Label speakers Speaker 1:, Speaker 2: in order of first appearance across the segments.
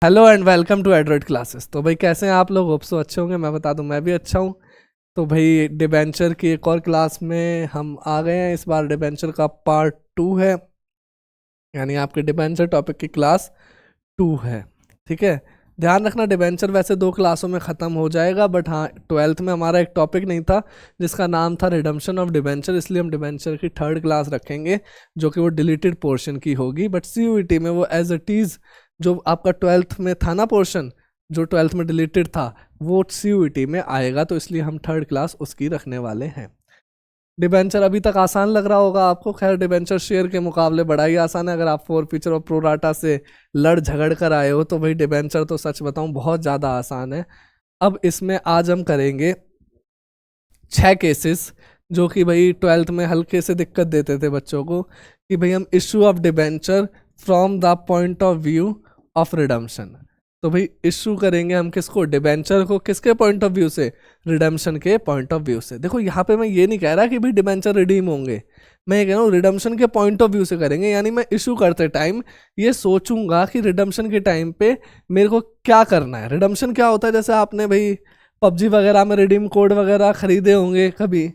Speaker 1: Hello and welcome to Adroid classes. तो भाई कैसे हैं आप लोग? होप सो अच्छे होंगे। मैं बता दूं मैं भी अच्छा हूं। तो भाई डिबेंचर की एक और क्लास में हम आ गए हैं। इस बार डिबेंचर का पार्ट 2 है, यानी आपके डिबेंचर टॉपिक की क्लास 2 है। ठीक है, ध्यान रखना डिबेंचर वैसे 2 क्लासों में ख़त्म हो जाएगा, बट हाँ 12th में हमारा एक टॉपिक नहीं था जिसका नाम था रिडम्पशन ऑफ डिबेंचर, इसलिए हम डिबेंचर की 3rd क्लास रखेंगे जो कि वो डिलीटेड पोर्शन की होगी। बट CUET में वो एज इट इज़ जो आपका 12th में था ना पोर्शन, जो 12th में डिलीटेड था, वो CUET में आएगा, तो इसलिए हम 3rd क्लास उसकी रखने वाले हैं। डिबेंचर अभी तक आसान लग रहा होगा आपको। खैर डिबेंचर शेयर के मुकाबले बड़ा ही आसान है। अगर आप फोर फीचर और प्रोराटा से लड़ झगड़ कर आए हो तो भाई डिबेंचर तो सच बताऊं बहुत ज़्यादा आसान है। अब इसमें आज हम करेंगे 6 केसेस जो कि भाई 12th में हल्के से दिक्कत देते थे बच्चों को, कि भाई हम issue of debenture from the point of view of redemption. तो भाई इशू करेंगे हम किसको? डिबेंचर को। किसके पॉइंट ऑफ व्यू से? रिडम्पशन के पॉइंट ऑफ व्यू से। देखो यहाँ पे मैं ये नहीं कह रहा कि भाई डिबेंचर रिडीम होंगे, मैं ये कह रहा हूँ रिडम्पशन के पॉइंट ऑफ व्यू से करेंगे। यानी मैं इशू करते टाइम ये सोचूंगा कि रिडम्पशन के टाइम पे मेरे को क्या करना है। रिडम्पशन क्या होता है? जैसे आपने भाई पबजी वगैरह में रिडीम कोड वगैरह खरीदे होंगे कभी।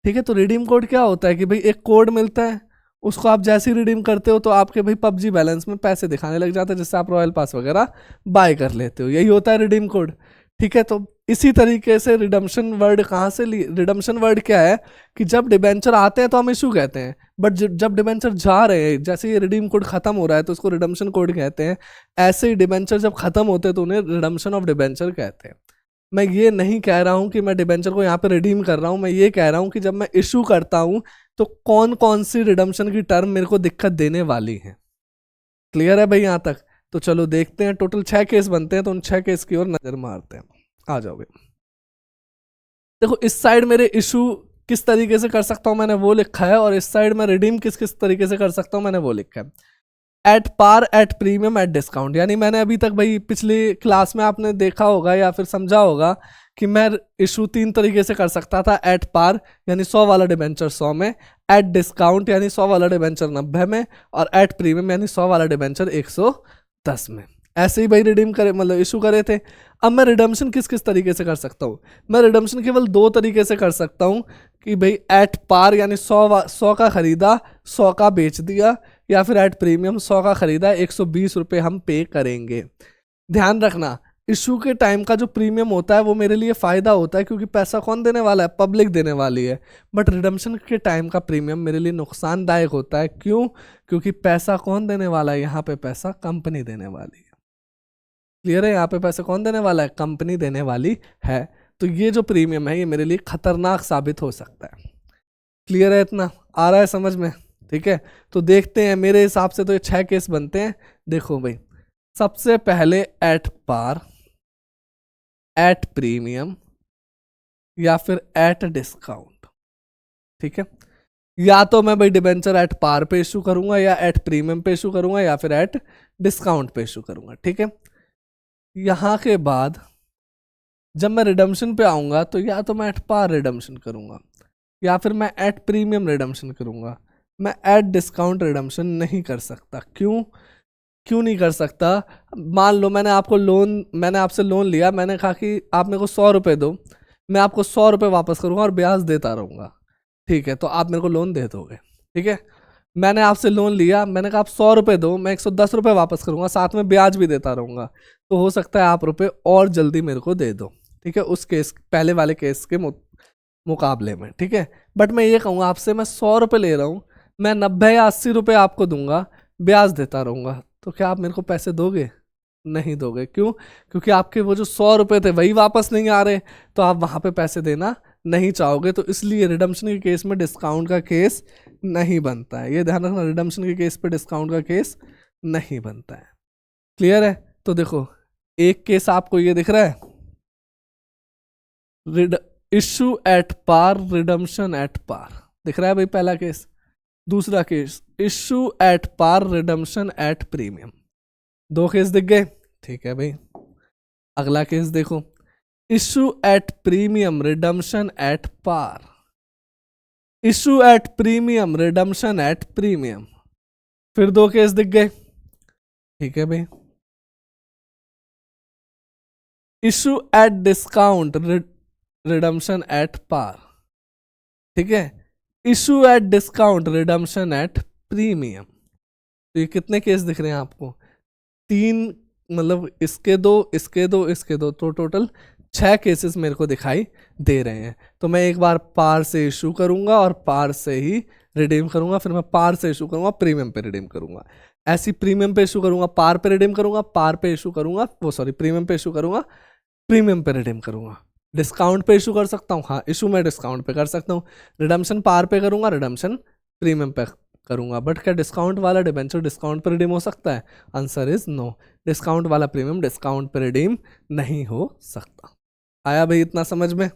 Speaker 1: ठीक है, तो रिडीम कोड क्या होता है कि भाई एक कोड मिलता है, उसको आप जैसे ही रिडीम करते हो तो आपके भाई पबजी बैलेंस में पैसे दिखाने लग जाते हैं, जिससे आप रॉयल पास वगैरह बाय कर लेते हो। यही होता है रिडीम कोड। ठीक है, तो इसी तरीके से रिडम्पशन वर्ड कहाँ से ली? रिडम्पशन वर्ड क्या है कि जब डिबेंचर आते हैं तो हम इशू कहते हैं, बट जब डिबेंचर जा रहे हैं, जैसे ये रिडीम कोड खत्म हो रहा है तो उसको रिडम्पशन कोड कहते हैं। ऐसे ही डिबेंचर जब खत्म होते हैं तो उन्हें रिडम्पशन ऑफ डिबेंचर कहते हैं। मैं ये नहीं कह रहा हूँ कि मैं डिबेंचर को यहाँ पे रिडीम कर रहा हूँ, मैं ये कह रहा हूँ कि जब मैं इशू करता हूँ तो कौन कौन सी रिडम्पशन की टर्म मेरे को दिक्कत देने वाली है। क्लियर है भाई यहाँ तक? तो चलो देखते हैं। टोटल 6 केस बनते हैं, तो उन 6 केस की ओर नजर मारते हैं। आ जाओ भाई। देखो इस साइड मेरे इशू किस तरीके से कर सकता हूँ मैंने वो लिखा है, और इस साइड में रिडीम किस किस तरीके से कर सकता हूँ मैंने वो लिखा है। At par, at premium, at discount. यानी मैंने अभी तक भाई पिछली क्लास में आपने देखा होगा या फिर समझा होगा कि मैं इशू 3 तरीके से कर सकता था। एट पार यानी 100 वाला डिबेंचर 100 में, एट डिस्काउंट यानी 100 वाला डिबेंचर 90 में, और एट प्रीमियम यानी 100 वाला डिबेंचर 110 में। ऐसे ही भाई रिडीम करे, मतलब इशू करे थे। अब मैं रिडम्पशन किस किस तरीके से कर सकता हूँ? मैं रिडम्पशन केवल 2 तरीके से कर सकता हूँ, कि भाई एट पार यानी 100 का खरीदा 100 का बेच दिया, या फिर एट प्रीमियम 100 का खरीदा 120 रुपये हम पे करेंगे। ध्यान रखना इशू के टाइम का जो प्रीमियम होता है वो मेरे लिए फ़ायदा होता है, क्योंकि पैसा कौन देने वाला है? पब्लिक देने वाली है। बट रिडम्पशन के टाइम का प्रीमियम मेरे लिए नुकसानदायक होता है। क्यों? क्योंकि पैसा कौन देने वाला है? यहाँ पे पैसा कंपनी देने वाली है। क्लियर है? यहाँ पे पैसा कौन देने वाला है? कंपनी देने वाली है। तो ये जो प्रीमियम है ये मेरे लिए खतरनाक साबित हो सकता है। क्लियर है? इतना आ रहा है समझ में? ठीक है, तो देखते हैं। मेरे हिसाब से तो ये 6 केस बनते हैं। देखो भाई, सबसे पहले एट पार, एट प्रीमियम, या फिर एट डिस्काउंट। ठीक है, या तो मैं भाई डिबेंचर एट पार पे इशू करूंगा, या एट प्रीमियम पे इशू करूंगा, या फिर एट डिस्काउंट पे इशू करूंगा। ठीक है, यहां के बाद जब मैं रिडम्पशन पे आऊंगा तो या तो मैं एट पार रिडम्पशन करूंगा, या फिर मैं एट प्रीमियम रिडम्पशन करूंगा। मैं एट डिस्काउंट रिडम्पशन नहीं कर सकता। क्यों? क्यों नहीं कर सकता? मान लो मैंने आपसे लोन लिया, मैंने कहा कि आप मेरे को 100 रुपये दो, मैं आपको 100 रुपये वापस करूंगा और ब्याज देता रहूंगा। ठीक है, तो आप मेरे को लोन दे दोगे? ठीक है, मैंने आपसे लोन लिया, मैंने कहा आप 100 रुपये दो, मैं 110 रुपये वापस करूंगा, साथ में ब्याज भी देता रहूंगा। तो हो सकता है आप रुपये और जल्दी मेरे को दे दो। ठीक है, उस केस पहले वाले केस के मुकाबले में। ठीक है, बट मैं ये कहूँगा आपसे मैं 100 रुपये ले रहा हूँ, मैं 90 या 80 रुपये आपको दूंगा, ब्याज देता रहूंगा। तो क्या आप मेरे को पैसे दोगे? नहीं दोगे। क्यों? क्योंकि आपके वो जो 100 रुपये थे वही वापस नहीं आ रहे, तो आप वहां पे पैसे देना नहीं चाहोगे। तो इसलिए रिडम्पशन के केस में डिस्काउंट का केस नहीं बनता है। ये ध्यान रखना, रिडम्पशन के केस पे डिस्काउंट का केस नहीं बनता है। क्लियर है? तो देखो एक केस आपको ये दिख रहा है, issue at par, redemption at par, दिख रहा है भाई पहला केस। दूसरा case issue at par, redemption at premium. 2 case दिख गए। ठीक है भाई, अगला केस देखो, issue at premium, redemption at par, issue at premium, redemption at premium. फिर 2 केस दिख गए। ठीक है भाई, issue at discount, redemption at par, ठीक है। Issue at discount, redemption at premium. तो ये कितने केस दिख रहे हैं आपको? तीन, मतलब इसके दो, इसके दो, इसके दो, तो टोटल 6 केसेस मेरे को दिखाई दे रहे हैं। तो मैं एक बार पार से इशू करूंगा और पार से ही रिडीम करूंगा, फिर मैं पार से इशू करूंगा, प्रीमियम पे रिडीम करूंगा। ऐसी प्रीमियम पे इशू करूंगा, पार पे रिडीम करूंगा, पार पे इशू करूंगा, वो सॉरी प्रीमियम पे इशू करूंगा, प्रीमियम पे रिडीम करूंगा। डिस्काउंट पे इशू कर सकता हूँ, हाँ इशू मैं डिस्काउंट पे कर सकता हूँ। रिडम्पशन पार पे करूंगा, रिडम्पशन प्रीमियम पे करूंगा। बट क्या डिस्काउंट वाला डिबेंचर डिस्काउंट पे रिडीम हो सकता है? Answer is no. डिस्काउंट वाला प्रीमियम डिस्काउंट पे रिडीम नहीं हो सकता। आया भाई इतना समझ में?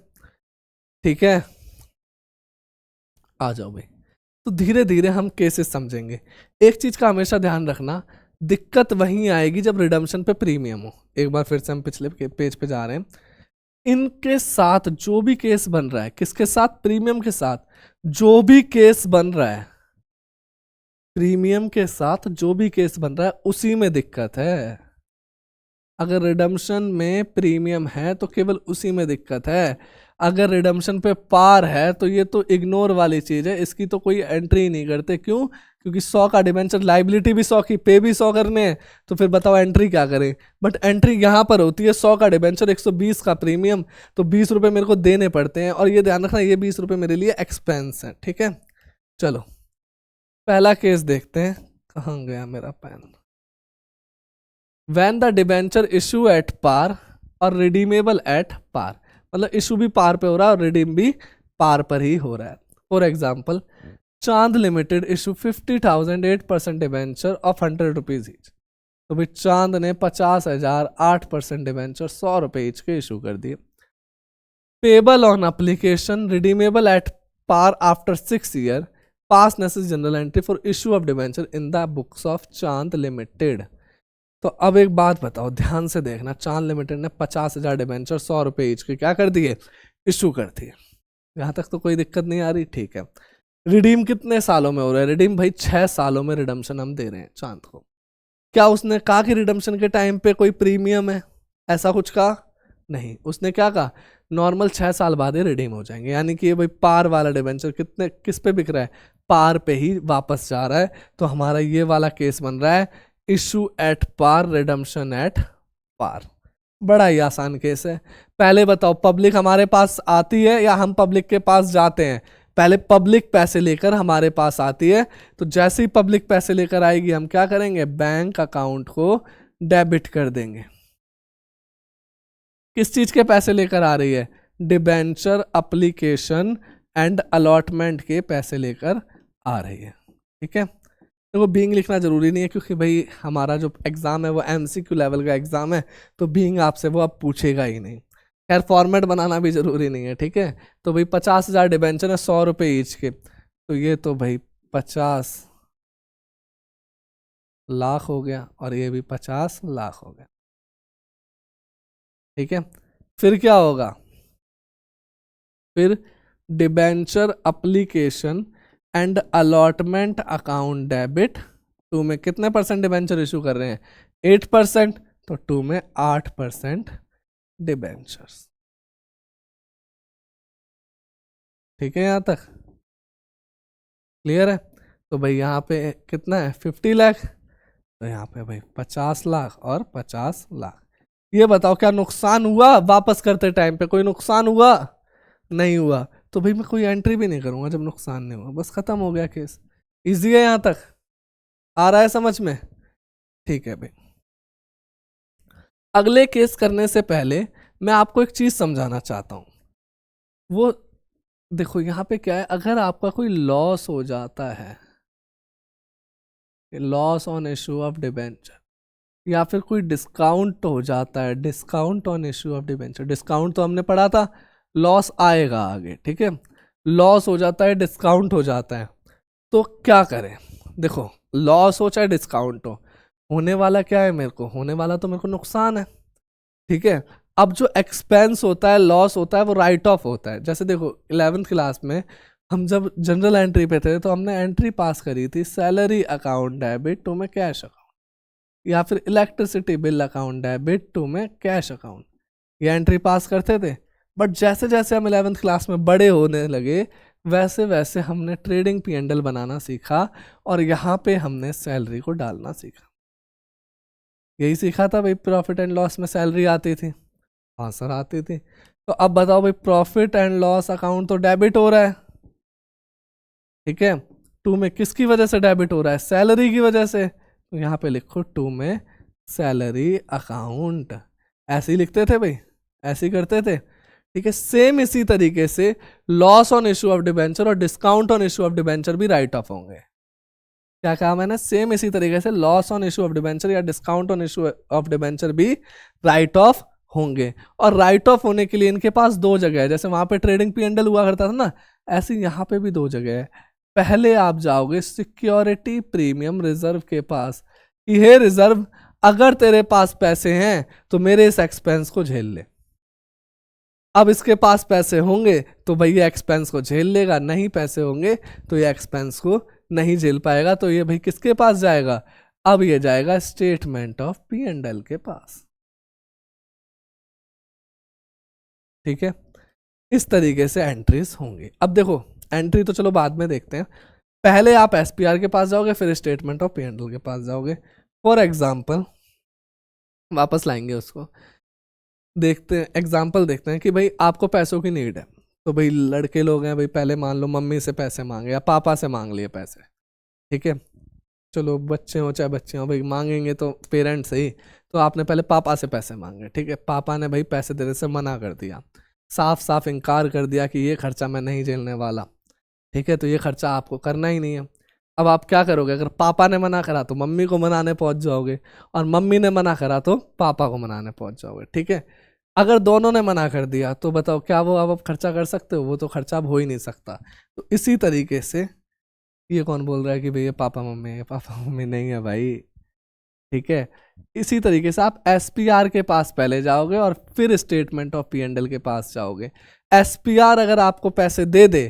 Speaker 1: ठीक है, आ जाओ भाई। तो धीरे धीरे हम केसेस समझेंगे। एक चीज का हमेशा ध्यान रखना, दिक्कत वहीं आएगी जब रिडम्पशन पे प्रीमियम हो। एक बार फिर से हम पिछले पेज पे जा रहे हैं। इनके साथ जो भी केस बन रहा है, किसके साथ? प्रीमियम के साथ जो भी केस बन रहा है, प्रीमियम के साथ जो भी केस बन रहा है उसी में दिक्कत है। अगर रिडम्पशन में प्रीमियम है तो केवल उसी में दिक्कत है। अगर रिडम्पशन पे पार है तो ये तो इग्नोर वाली चीज है, इसकी तो कोई एंट्री नहीं करते। क्यों? क्योंकि 100 का डिबेंचर, लाइबिलिटी भी 100 की, पे भी 100 करने हैं, तो फिर बताओ एंट्री क्या करें? बट एंट्री यहाँ पर होती है 100 का डिबेंचर, 120 का प्रीमियम, तो 20 रुपये मेरे को देने पड़ते हैं। और ये ध्यान रखना, ये 20 रुपये मेरे लिए एक्सपेंस है, ठीक है। चलो पहला केस देखते हैं, कहाँ गया मेरा pen. When the debenture issue at par और रिडीमेबल एट पार, मतलब इशू भी पार पे हो रहा है और रिडीम भी पार पर ही हो रहा है। फॉर एग्जाम्पल, चांद limited issue 50,000 8% debenture of 100 rupees each. तो भाई चांद ने 50,000 8% डिबेंचर 100 रुपए ईच के इशू कर दिए। Payable on application, redeemable at par after 6 year, pass necessary general entry for issue of debenture in the books of Chand limited. तो अब एक बात बताओ, ध्यान से देखना, चांद लिमिटेड ने 50,000 डिबेंचर 100 रुपए ईच के क्या कर दिए? इशू कर दिए। यहाँ तक तो कोई दिक्कत नहीं आ रही, ठीक है। रिडीम कितने सालों में हो रहा है? रिडीम भाई 6 सालों में रिडम्पशन हम दे रहे हैं चांद को। क्या उसने कहा कि रिडम्पशन के टाइम पे कोई प्रीमियम है? ऐसा कुछ कहा नहीं। उसने क्या कहा? नॉर्मल 6 साल बाद ही रिडीम हो जाएंगे। यानी कि ये भाई पार वाला डिबेंचर कितने, किस पे बिक रहा है? पार पे ही वापस जा रहा है। तो हमारा ये वाला केस बन रहा है issue at par, redemption at par. बड़ा ही आसान केस है। पहले बताओ, पब्लिक हमारे पास आती है या हम पब्लिक के पास जाते हैं? पहले पब्लिक पैसे लेकर हमारे पास आती है। तो जैसे ही पब्लिक पैसे लेकर आएगी हम क्या करेंगे? बैंक अकाउंट को डेबिट कर देंगे। किस चीज के पैसे लेकर आ रही है? डिबेंचर अप्लीकेशन एंड अलॉटमेंट के पैसे लेकर आ रही है, ठीक है। देखो बीइंग लिखना जरूरी नहीं है, क्योंकि भाई हमारा जो एग्जाम है वो एमसीक्यू लेवल का एग्जाम है, तो बीइंग आपसे वो अब पूछेगा ही नहीं। खैर फॉर्मेट बनाना भी जरूरी नहीं है, ठीक है। तो भाई 50,000 डिबेंचर है 100 रुपए ईच के, तो ये तो भाई 50 लाख हो गया और ये भी 50 लाख हो गया, ठीक है। फिर क्या होगा? फिर debenture application and allotment account debit, to में कितने परसेंट डिबेंचर इशू कर रहे हैं? 8%, तो टू में 8% डिबेंचर्स, ठीक है। यहां तक क्लियर है? तो भाई यहाँ पे कितना है? 50 लाख, तो यहाँ पे भाई 50 लाख और 50 लाख। ये बताओ क्या नुकसान हुआ वापस करते टाइम पे? कोई नुकसान हुआ? नहीं हुआ। तो भाई मैं कोई एंट्री भी नहीं करूंगा जब नुकसान नहीं हुआ, बस खत्म हो गया केस। इजी है, यहां तक आ रहा है समझ में? ठीक है भाई। अगले केस करने से पहले मैं आपको एक चीज समझाना चाहता हूं। वो देखो यहाँ पे क्या है, अगर आपका कोई लॉस हो जाता है, loss on issue of debenture, या फिर कोई डिस्काउंट हो जाता है, discount on issue of debenture, discount तो हमने पढ़ा था, लॉस आएगा आगे, ठीक है। लॉस हो जाता है, डिस्काउंट हो जाता है, तो क्या करें? देखो लॉस हो चाहे डिस्काउंट हो, होने वाला क्या है? मेरे को होने वाला तो मेरे को नुकसान है, ठीक है। अब जो एक्सपेंस होता है, लॉस होता है, वो राइट ऑफ होता है। जैसे देखो 11th क्लास में हम जब जनरल एंट्री पे थे तो हमने एंट्री पास करी थी, सैलरी अकाउंट डेबिट टू में कैश अकाउंट, या फिर electricity bill account debit to में कैश अकाउंट, ये एंट्री पास करते थे। बट जैसे जैसे हम 11th क्लास में बड़े होने लगे वैसे वैसे हमने ट्रेडिंग P&L बनाना सीखा और यहाँ पे हमने सैलरी को डालना सीखा। यही सीखा था भाई, प्रॉफिट एंड लॉस में सैलरी आती थी। हाँ सर आती थी। तो अब बताओ भाई, प्रॉफिट एंड लॉस अकाउंट तो डेबिट हो रहा है, ठीक है। टू में किसकी वजह से डेबिट हो रहा है? सैलरी की वजह से। तो यहाँ पे लिखो टू में सैलरी अकाउंट, ऐसे ही लिखते थे भाई, ऐसे ही करते थे, ठीक है। सेम इसी तरीके से loss on issue of debenture और discount on issue of debenture भी राइट ऑफ होंगे। क्या कहा मैंने? सेम इसी तरीके से loss on issue of debenture या discount on issue of debenture भी राइट ऑफ होंगे। और राइट ऑफ होने के लिए इनके पास दो जगह है, जैसे वहां पे ट्रेडिंग P&L हुआ करता था ना, ऐसे यहाँ पे भी दो जगह है। पहले आप जाओगे सिक्योरिटी प्रीमियम रिजर्व के पास, ये रिजर्व अगर तेरे पास पैसे हैं तो मेरे इस एक्सपेंस को झेल ले। अब इसके पास पैसे होंगे तो भाई ये एक्सपेंस को झेल लेगा, नहीं पैसे होंगे तो ये एक्सपेंस को नहीं झेल पाएगा। तो ये भाई किसके पास जाएगा? अब ये जाएगा स्टेटमेंट ऑफ P&L के पास, ठीक है। इस तरीके से एंट्रीज होंगी। अब देखो एंट्री तो चलो बाद में देखते हैं, पहले आप SPR के पास जाओगे फिर स्टेटमेंट ऑफ P&L के पास जाओगे। फॉर एग्जाम्पल वापस लाएंगे उसको, देखते हैं एग्जाम्पल, देखते हैं कि भाई आपको पैसों की नीड है। तो भाई लड़के लोग हैं भाई, पहले मान लो मम्मी से पैसे मांगे या पापा से मांग लिए पैसे, ठीक है। चलो बच्चे हो चाहे बच्चे हो भाई, मांगेंगे तो पेरेंट्स से ही। तो आपने पहले पापा से पैसे मांगे, ठीक है। पापा ने भाई पैसे देने से मना कर दिया, साफ साफ इनकार कर दिया कि ये खर्चा मैं नहीं झेलने वाला, ठीक है। तो ये खर्चा आपको करना ही नहीं है। अब आप क्या करोगे? अगर पापा ने मना करा तो मम्मी को मनाने पहुंच जाओगे, और मम्मी ने मना करा तो पापा को मनाने पहुंच जाओगे, ठीक है। अगर दोनों ने मना कर दिया तो बताओ क्या वो अब खर्चा कर सकते हो? वो तो खर्चा अब हो ही नहीं सकता। तो इसी तरीके से ये कौन बोल रहा है कि भाई ये पापा मम्मी है? पापा मम्मी नहीं है भाई, ठीक है। इसी तरीके से आप SPR के पास पहले जाओगे और फिर स्टेटमेंट ऑफ P&L के पास जाओगे। SPR अगर आपको पैसे दे दे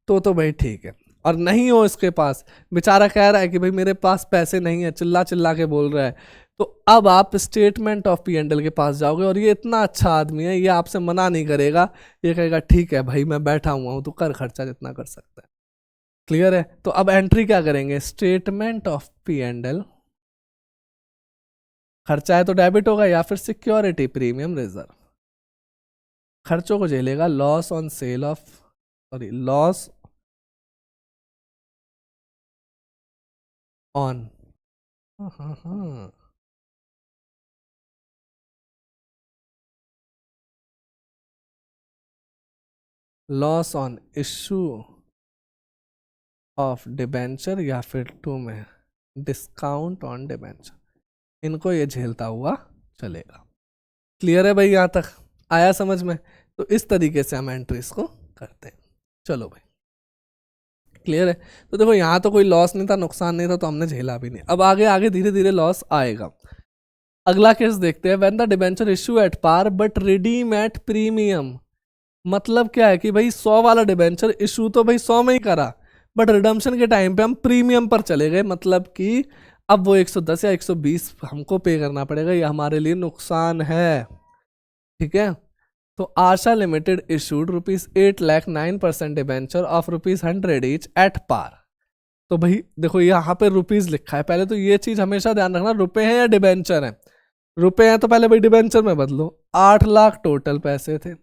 Speaker 1: तो भाई ठीक है, और नहीं हो इसके पास, बेचारा कह रहा है कि भाई मेरे पास पैसे नहीं है, चिल्ला चिल्ला के बोल रहा है, तो अब आप स्टेटमेंट ऑफ P&L के पास जाओगे और ये इतना अच्छा आदमी है, ये आपसे मना नहीं करेगा, ये कहेगा ठीक है भाई मैं बैठा हुआ हूँ, तो कर खर्चा जितना कर सकता है। क्लियर है? तो अब एंट्री क्या करेंगे? स्टेटमेंट ऑफ P&L, खर्चा है तो डेबिट होगा, या फिर सिक्योरिटी प्रीमियम रिजर्व, खर्चों को झेलेगा, loss on sale of, sorry loss on, loss on issue of debenture, या फिर टू में डिस्काउंट ऑन डिबेंचर, इनको ये झेलता हुआ चलेगा। क्लियर है भाई? यहाँ तक आया समझ में? तो इस तरीके से हम एंट्रीज को करते हैं। चलो भाई क्लियर है? तो देखो यहाँ तो कोई लॉस नहीं था, नुकसान नहीं था, तो हमने झेला भी नहीं। अब आगे आगे धीरे धीरे लॉस आएगा। अगला केस देखते हैं, when the debenture issue at par but redeem at premium. मतलब क्या है कि भाई 100 वाला डिबेंचर इशू तो भाई 100 में ही करा, बट रिडम्पशन के टाइम पे हम प्रीमियम पर चले गए, मतलब कि अब वो 110 या 120 हमको पे करना पड़ेगा, ये हमारे लिए नुकसान है, ठीक है। तो Asha limited issued ₹8,09,000 debenture of ₹100 each at par. तो भाई देखो यहाँ पे रुपीज लिखा है, पहले तो ये चीज हमेशा ध्यान रखना, रुपए हैं या डिबेंचर हैं। रुपए हैं तो पहले भाई डिबेंचर में बदलो, 8 लाख टोटल पैसे थे,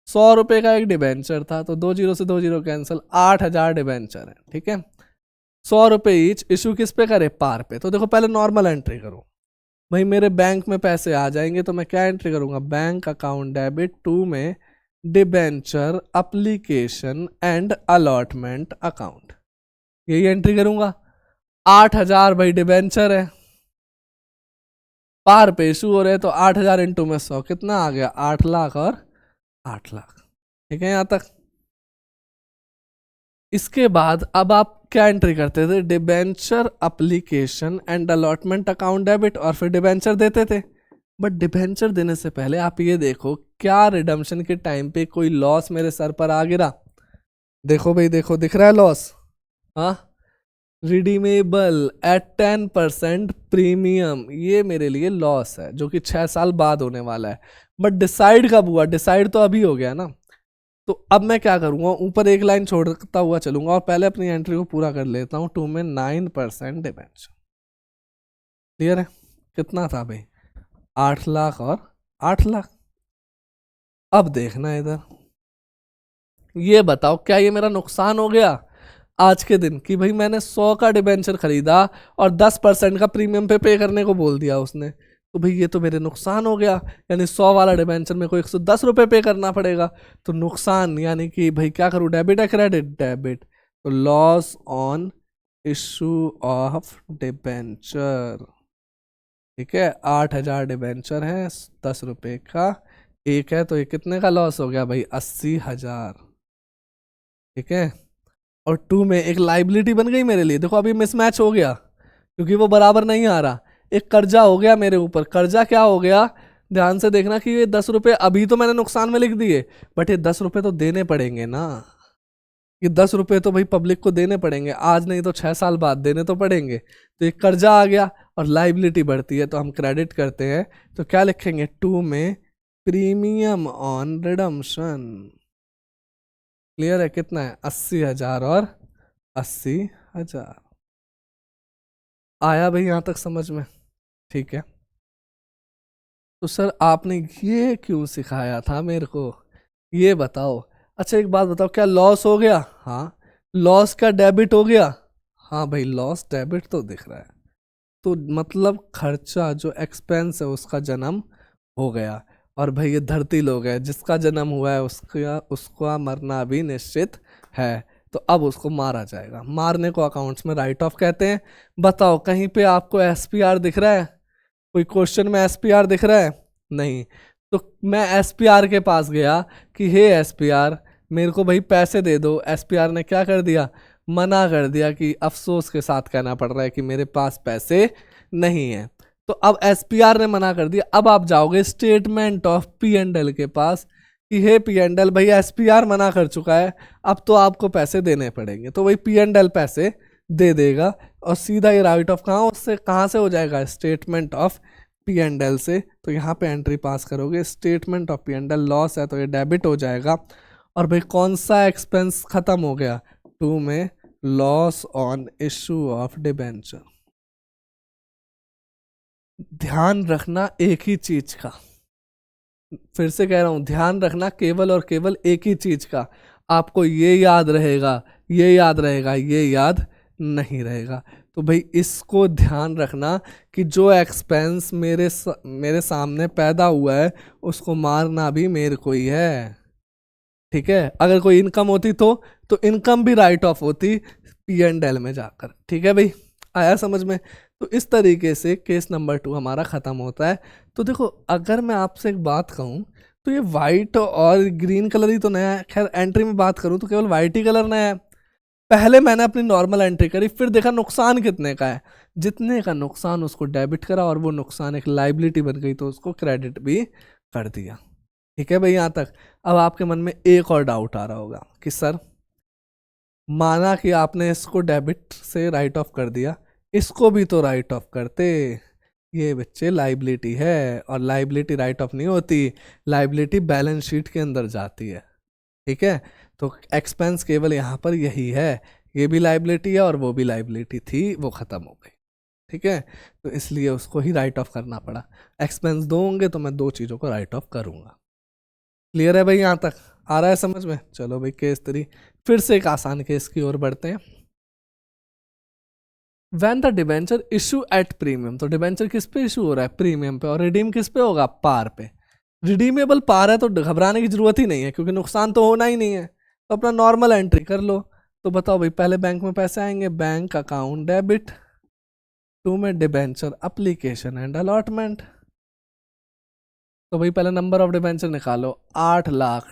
Speaker 1: 100 रुपए का एक डिबेंचर था, तो 2 जीरो से 2 जीरो कैंसिल, 8,000 डिबेंचर है, ठीक है। 100 रुपए ईच, इशू किस पे करे? पार पे। तो देखो पहले नॉर्मल एंट्री करो भाई, मेरे बैंक में पैसे आ जाएंगे तो मैं क्या एंट्री करूंगा? बैंक अकाउंट डेबिट टू में debenture application and allotment account, यही एंट्री करूंगा। 8,000 भाई डिबेंचर है, पार पे इशू हो रहे, तो 8,000 इंटू में 100 कितना आ गया? 8 लाख और 8 लाख, ठीक है यहाँ तक। इसके बाद अब आप क्या एंट्री करते थे? Debenture application and allotment account debit, और फिर डिबेंचर देते थे। बट डिबेंचर देने से पहले आप ये देखो क्या रिडम्पशन के टाइम पे कोई लॉस मेरे सर पर आ गिरा? देखो भाई देखो, दिख रहा है लॉस? हाँ रिडीमेबल एट 10% प्रीमियम, ये मेरे लिए लॉस है जो कि 6 साल बाद होने वाला है। बट डिसाइड कब हुआ? डिसाइड तो अभी हो गया ना। तो अब मैं क्या करूंगा, ऊपर एक लाइन छोड़ता हुआ चलूंगा और पहले अपनी एंट्री को पूरा कर लेता हूँ। 2 में 9% डिबेंचर। क्लियर है? कितना था भाई? 8 लाख और 8 लाख। अब देखना इधर, ये बताओ क्या ये मेरा नुकसान हो गया आज के दिन कि भाई मैंने 100 का डिबेंचर खरीदा और 10% का प्रीमियम पे करने को बोल दिया उसने, तो भाई ये तो मेरे नुकसान हो गया। यानी 100 वाला डिबेंचर मेरे को 110 रुपये पे करना पड़ेगा। तो नुकसान यानी कि भाई क्या करूँ, डेबिट है क्रेडिट? डेबिट। तो loss on issue of debenture. ठीक है, 8,000 डिबेंचर है, 10 रुपये का एक है, तो ये कितने का लॉस हो गया भाई? 80,000। ठीक है, और 2 में एक लाइबिलिटी बन गई मेरे लिए। देखो अभी मिसमैच हो गया क्योंकि वो बराबर नहीं आ रहा। एक कर्जा हो गया मेरे ऊपर। कर्जा क्या हो गया, ध्यान से देखना कि ये 10 रुपये अभी तो मैंने नुकसान में लिख दिए, बट ये 10 रुपये तो देने पड़ेंगे ना। ये 10 रुपये तो भाई पब्लिक को देने पड़ेंगे, आज नहीं तो 6 साल बाद देने तो पड़ेंगे। तो एक कर्जा आ गया और लाइबिलिटी बढ़ती है, तो हम क्रेडिट करते हैं। तो क्या लिखेंगे? 2 में प्रीमियम ऑन रिडम्पशन। क्लियर है? कितना है? 80,000 और 80,000। आया भाई यहां तक समझ में? ठीक है, तो सर आपने ये क्यों सिखाया था मेरे को, ये बताओ। अच्छा एक बात बताओ, क्या लॉस हो गया? हाँ। लॉस का डेबिट हो गया? हाँ भाई, लॉस डेबिट तो दिख रहा है। तो मतलब खर्चा जो एक्सपेंस है उसका जन्म हो गया। और भाई ये धरती लोग है, जिसका जन्म हुआ है उसका उसका मरना भी निश्चित है। तो अब उसको मारा जाएगा। मारने को अकाउंट्स में राइट ऑफ कहते हैं। बताओ कहीं पे आपको एसपीआर दिख रहा है? कोई क्वेश्चन में एसपीआर दिख रहा है? नहीं। तो मैं एसपीआर के पास गया कि हे एसपीआर मेरे को भाई पैसे दे दो। एसपीआर ने क्या कर दिया? मना कर दिया कि अफसोस के साथ कहना पड़ रहा है कि मेरे पास पैसे नहीं है। तो अब एसपीआर ने मना कर दिया। अब आप जाओगे statement of P and L के पास कि हे पी एंड एल भाई एसपीआर मना कर चुका है, अब तो आपको पैसे देने पड़ेंगे। तो भाई पी एंड एल पैसे दे देगा और सीधा ये राइट ऑफ कहाँ से हो जाएगा? Statement of P and L से। तो यहाँ पे एंट्री पास करोगे, statement of P and L, loss है तो ये डेबिट हो जाएगा। और भाई कौन सा एक्सपेंस खत्म हो गया? 2 में loss on issue of debenture. ध्यान रखना एक ही चीज का, फिर से कह रहा हूं ध्यान रखना केवल और केवल एक ही चीज का। आपको ये याद रहेगा, ये याद रहेगा, ये याद नहीं रहेगा। तो भाई इसको ध्यान रखना कि जो एक्सपेंस मेरे सामने पैदा हुआ है उसको मारना भी मेरे को ही है। ठीक है, अगर कोई इनकम होती तो इनकम भी राइट ऑफ होती पी एंड एल में जाकर। ठीक है भाई, आया समझ में? तो इस तरीके से केस नंबर 2 हमारा खत्म होता है। तो देखो अगर मैं आपसे एक बात कहूँ तो ये वाइट और ग्रीन कलर ही तो नया है। खैर एंट्री में बात करूँ तो केवल वाइट ही कलर नया है। पहले मैंने अपनी नॉर्मल एंट्री करी, फिर देखा नुकसान कितने का है, जितने का नुकसान उसको डेबिट करा और वो नुकसान एक लाइबिलिटी बन गई तो उसको क्रेडिट भी कर दिया। ठीक है भाई यहाँ तक? अब आपके मन में एक और डाउट आ रहा होगा कि सर माना कि आपने इसको डेबिट से राइट ऑफ कर दिया, इसको भी तो राइट ऑफ करते। ये बच्चे लाइबिलिटी है और लाइबिलिटी राइट ऑफ नहीं होती, लाइबिलिटी बैलेंस शीट के अंदर जाती है। ठीक है, तो एक्सपेंस केवल यहाँ पर यही है, ये भी लाइबिलिटी है और वो भी लाइबिलिटी थी, वो खत्म हो गई। ठीक है, तो इसलिए उसको ही राइट ऑफ करना पड़ा। एक्सपेंस दो होंगे तो मैं दो चीज़ों को राइट ऑफ करूंगा। क्लियर है भाई यहाँ तक? आ रहा है समझ में? चलो भाई केस 3 फिर से एक आसान केस की ओर बढ़ते हैं। When the debenture issue at premium, तो डिबेंचर किस पे इशू हो रहा है? प्रीमियम पे। और रिडीम किस पे होगा? पार पे। रिडीमेबल पार है तो घबराने की जरूरत ही नहीं है क्योंकि नुकसान तो होना ही नहीं है। तो अपना नॉर्मल एंट्री कर लो। तो बताओ भाई पहले बैंक में पैसे आएंगे, बैंक अकाउंट डेबिट। 2 में डिबेंचर एप्लीकेशन एंड अलॉटमेंट। तो भाई पहले नंबर ऑफ डिबेंचर निकालो, 8 लाख।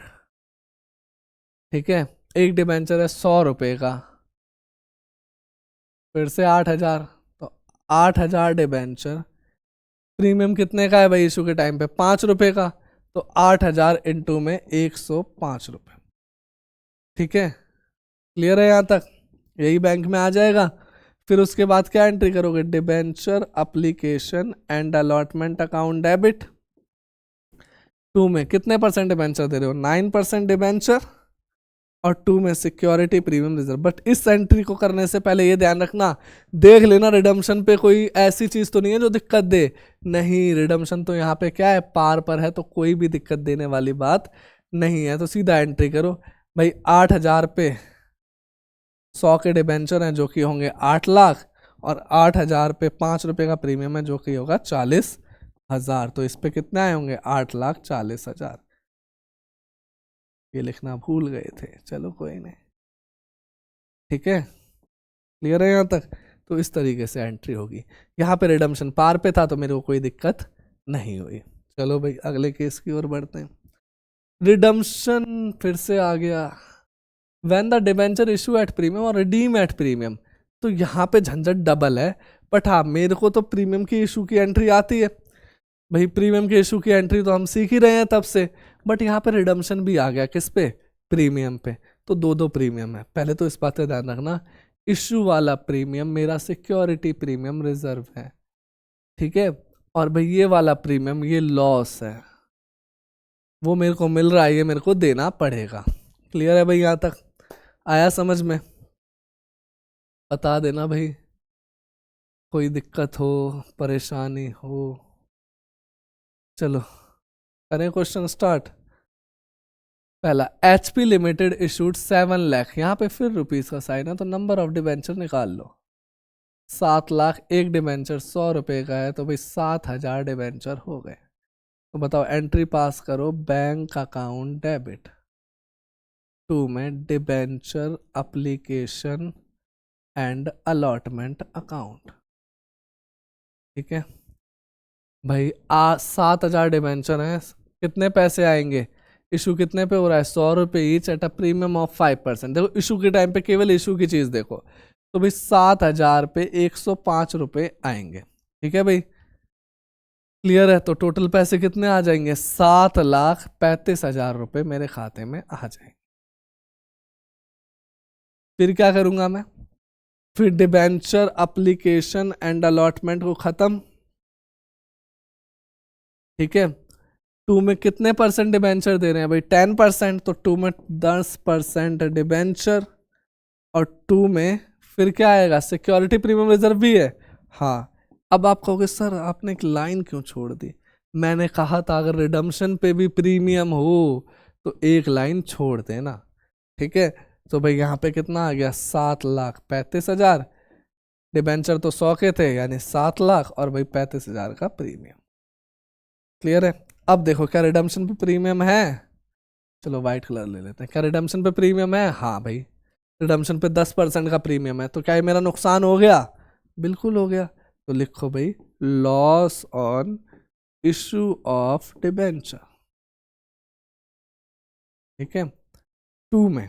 Speaker 1: ठीक है, एक डिबेंचर है 100 रुपये का, फिर से 8,000। तो 8,000 डिबेंचर, प्रीमियम कितने का है भाई इशू के टाइम पे? 5 रुपये का। तो 8,000 इंटू में 105 रुपये। ठीक है, क्लियर है यहाँ तक? यही बैंक में आ जाएगा। फिर उसके बाद क्या एंट्री करोगे, debenture application and allotment account debit. 2 में कितने परसेंट डिबेंचर दे रहे हो, 9% डिबेंचर, और 2 में सिक्योरिटी प्रीमियम रिजर्व। बट इस एंट्री को करने से पहले ये ध्यान रखना, देख लेना रिडम्पशन पे कोई ऐसी चीज तो नहीं है जो दिक्कत दे। नहीं, रिडम्पशन तो यहाँ पे क्या है, पार पर है, तो कोई भी दिक्कत देने वाली बात नहीं है। तो सीधा एंट्री करो भाई, 8,000 पे 100 के डिबेंचर हैं जो कि होंगे 8 लाख, और 8,000 पे 5 रुपए का प्रीमियम है जो कि होगा 40,000। तो इस पे कितने आए होंगे, 8,40,000। ये लिखना भूल गए थे, चलो कोई नहीं, ठीक है, क्लियर है यहाँ तक। तो इस तरीके से एंट्री होगी। यहाँ पे रिडम्पशन पार पे था तो मेरे को कोई दिक्कत नहीं हुई। चलो भाई अगले केस की ओर बढ़ते हैं। रिडम्पशन फिर से आ गया, when the debenture issue at premium और रिडीम एट प्रीमियम। तो यहाँ पे झंझट डबल है, बट हाँ मेरे को तो प्रीमियम की इशू की एंट्री आती है भाई, प्रीमियम के इशू की एंट्री तो हम सीख ही रहे हैं तब से। बट यहाँ पे रिडम्पशन भी आ गया, किस पे, प्रीमियम पे। तो दो प्रीमियम है। पहले तो इस बात का ध्यान रखना, इशू वाला प्रीमियम मेरा सिक्योरिटी प्रीमियम रिजर्व है, ठीक है, और भाई ये वाला प्रीमियम ये लॉस है, वो मेरे को मिल रहा है, ये मेरे को देना पड़ेगा। क्लियर है भाई, यहाँ तक आया समझ में, बता देना भाई कोई दिक्कत हो, परेशानी हो। चलो करें क्वेश्चन स्टार्ट। पहला, HP लिमिटेड इशूड 7 लाख, यहाँ पे फिर रुपीस का साइन है तो नंबर ऑफ डिबेंचर निकाल लो। 7 लाख, एक डिबेंचर 100 रुपए का है, तो भाई 7,000 डिबेंचर हो गए। तो बताओ एंट्री पास करो, बैंक अकाउंट डेबिट। 2 में debenture application and allotment account, ठीक है भाई। 7,000 डिबेंचर हैं, कितने पैसे आएंगे, इशू कितने पे हो रहा है, 100 रुपए each at a premium of 5%। देखो इशू के टाइम पे केवल इशू की चीज देखो, तो भाई 7,000 पे 105 रुपए आएंगे, ठीक है भाई, क्लियर है। तो टोटल पैसे कितने आ जाएंगे, 7,35,000 रुपए मेरे खाते में आ जाएंगे। फिर क्या करूंगा मैं, फिर डिबेंचर अप्लीकेशन एंड अलॉटमेंट को खत्म, ठीक है। 2 में कितने परसेंट डिबेंचर दे रहे हैं भाई, 10%, तो 2 में 10% डिबेंचर, और 2 में फिर क्या आएगा, सिक्योरिटी प्रीमियम रिजर्व भी है। हाँ, अब आप कहोगे सर आपने एक लाइन क्यों छोड़ दी, मैंने कहा था अगर रिडम्पशन पे भी प्रीमियम हो तो एक लाइन छोड़ देना, ठीक है। तो भाई यहाँ पे कितना आ गया, 7,35,000, डिबेंचर तो 100 के थे यानी 7 लाख, और भाई 35,000 का प्रीमियम। क्लियर है। अब देखो क्या रिडम्पशन पे प्रीमियम है, चलो वाइट कलर ले लेते हैं। क्या रिडम्पशन पे प्रीमियम है, हाँ भाई रिडम्पशन पे 10% का प्रीमियम है, तो क्या ये मेरा नुकसान हो गया, बिल्कुल हो गया। तो लिखो भाई loss on issue of debenture, ठीक है। 2 में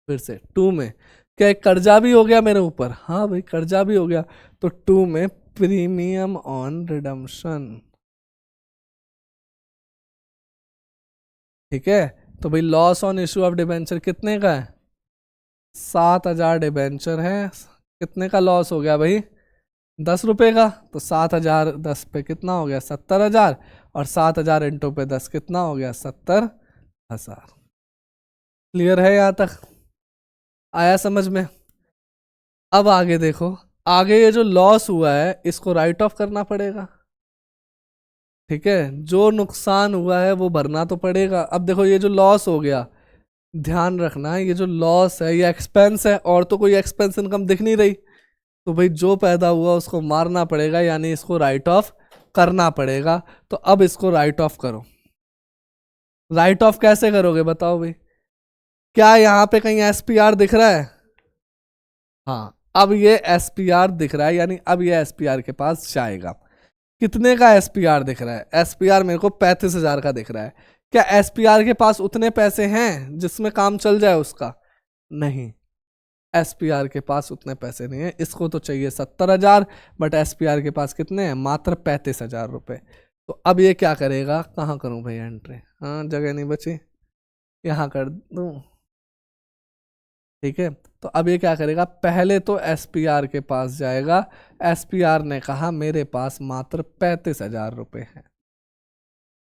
Speaker 1: फिर से 2 में क्या एक कर्जा भी हो गया मेरे ऊपर, हाँ भाई कर्जा भी हो गया, तो 2 में प्रीमियम ऑन रिडम्पशन, ठीक है। तो भाई loss on issue of debenture कितने का है, 7,000 डिबेंचर है, कितने का लॉस हो गया भाई, 10 रुपए का। तो 7,000 10 पे कितना हो गया, 70,000, और 7,000 इंटू पे 10 कितना हो गया, 70,000। क्लियर है यहाँ तक, आया समझ में। अब आगे देखो, आगे ये जो लॉस हुआ है इसको राइट ऑफ करना पड़ेगा, ठीक है, जो नुकसान हुआ है वो भरना तो पड़ेगा। अब देखो ये जो लॉस हो गया, ध्यान रखना ये जो लॉस है ये एक्सपेंस है, और तो कोई एक्सपेंस इनकम दिख नहीं रही, तो भाई जो पैदा हुआ उसको मारना पड़ेगा, यानी इसको राइट ऑफ करना पड़ेगा। तो अब इसको राइट ऑफ करो, राइट ऑफ कैसे करोगे बताओ भाई, क्या यहाँ पे कहीं एसपीआर दिख रहा है, हाँ अब ये एसपीआर दिख रहा है, यानी अब ये एसपीआर के पास जाएगा। कितने का एसपीआर दिख रहा है, एसपीआर मेरे को 35,000 का दिख रहा है। क्या एसपीआर के पास उतने पैसे हैं जिसमें काम चल जाए उसका, नहीं, एसपीआर के पास उतने पैसे नहीं है, इसको तो चाहिए 70,000, बट एसपीआर के पास कितने हैं, मात्र 35,000 रुपए। तो अब ये क्या करेगा, कहाँ करूं भाई एंट्री, हाँ जगह नहीं बची, यहाँ कर दूं, ठीक है, तो अब ये क्या करेगा, पहले तो एसपीआर के पास जाएगा। एसपीआर ने कहा मेरे पास मात्र 35,000 रुपये हैं।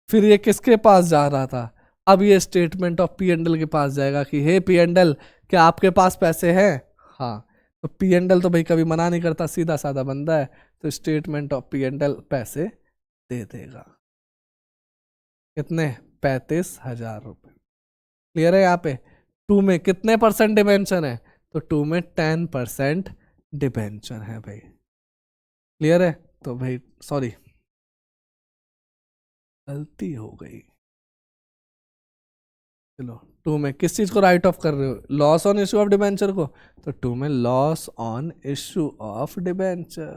Speaker 1: फिर ये किसके पास जा रहा था, अब ये statement of P and L के पास जाएगा कि हे पी एंड एल, क्या आपके पास पैसे हैं? हाँ। तो पी एंड एल तो भाई कभी मना नहीं करता, सीधा साधा बंदा है, तो statement of P and L पैसे दे देगा। कितने? 35,000 रुपये। क्लियर है? यहाँ पे टू में कितने परसेंट डिबेंचर है, तो टू में 10% डिबेंचर है भाई। क्लियर है? तो भाई सॉरी, गलती हो गई। चलो, टू में किस चीज को राइट ऑफ कर रहे हो, loss on issue of debenture को, तो टू में loss on issue of debenture.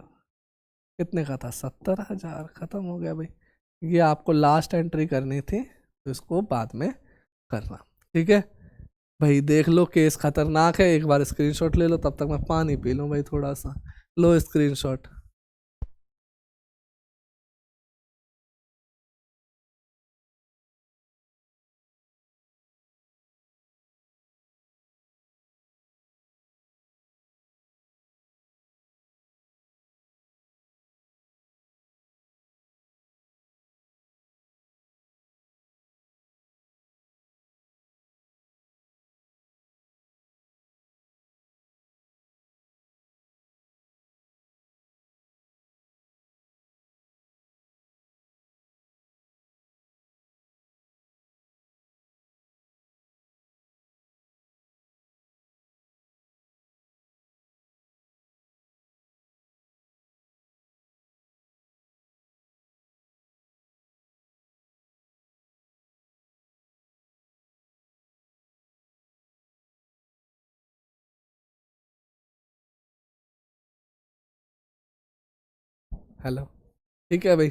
Speaker 1: कितने का था? 70,000। खत्म हो गया भाई। ये आपको लास्ट एंट्री करनी थी, तो इसको बाद में करना। ठीक है भाई, देख लो केस खतरनाक है, एक बार स्क्रीनशॉट ले लो, तब तक मैं पानी पी लूँ भाई थोड़ा सा। लो स्क्रीनशॉट। हेलो। ठीक है भाई,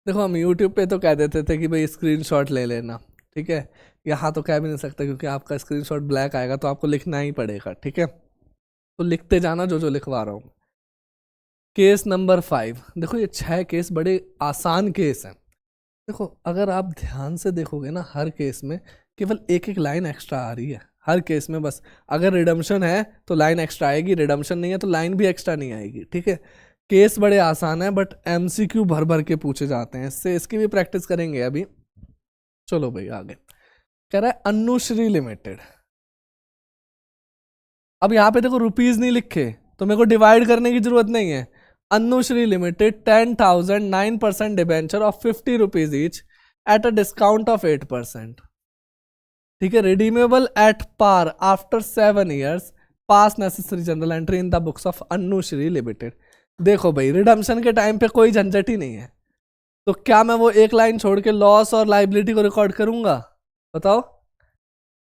Speaker 1: देखो हम यूट्यूब पे तो कह देते थे कि भाई स्क्रीनशॉट ले लेना, ठीक है, यहाँ तो कह भी नहीं सकते क्योंकि आपका स्क्रीनशॉट ब्लैक आएगा, तो आपको लिखना ही पड़ेगा। ठीक है, तो लिखते जाना जो जो लिखवा रहा हूँ। केस नंबर 5, देखो ये 6 केस बड़े आसान केस हैं। देखो अगर आप ध्यान से देखोगे ना, हर केस में केवल एक एक लाइन एक्स्ट्रा आ रही है, हर केस में बस। अगर रिडम्पशन है तो लाइन एक्स्ट्रा आएगी, रिडम्पशन नहीं है तो लाइन भी एक्स्ट्रा नहीं आएगी। ठीक है, केस बड़े आसान है, बट एमसीक्यू भर भर के पूछे जाते हैं, इससे इसकी भी प्रैक्टिस करेंगे अभी। चलो भाई आगे। कह रहा है अनुश्री लिमिटेड। अब यहाँ पे देखो रुपीज नहीं लिखे, तो मेरे को डिवाइड करने की जरूरत नहीं है। Anushree limited 10,000 9% debenture of 50 rupees each at a discount of 8%। ठीक है, redeemable at par after 7 years, pass necessary journal entry in the books of Anushree limited. देखो भाई, रिडम्पशन के टाइम पे कोई झंझट ही नहीं है, तो क्या मैं वो एक लाइन छोड़ के लॉस और लाइबिलिटी को रिकॉर्ड करूंगा? बताओ।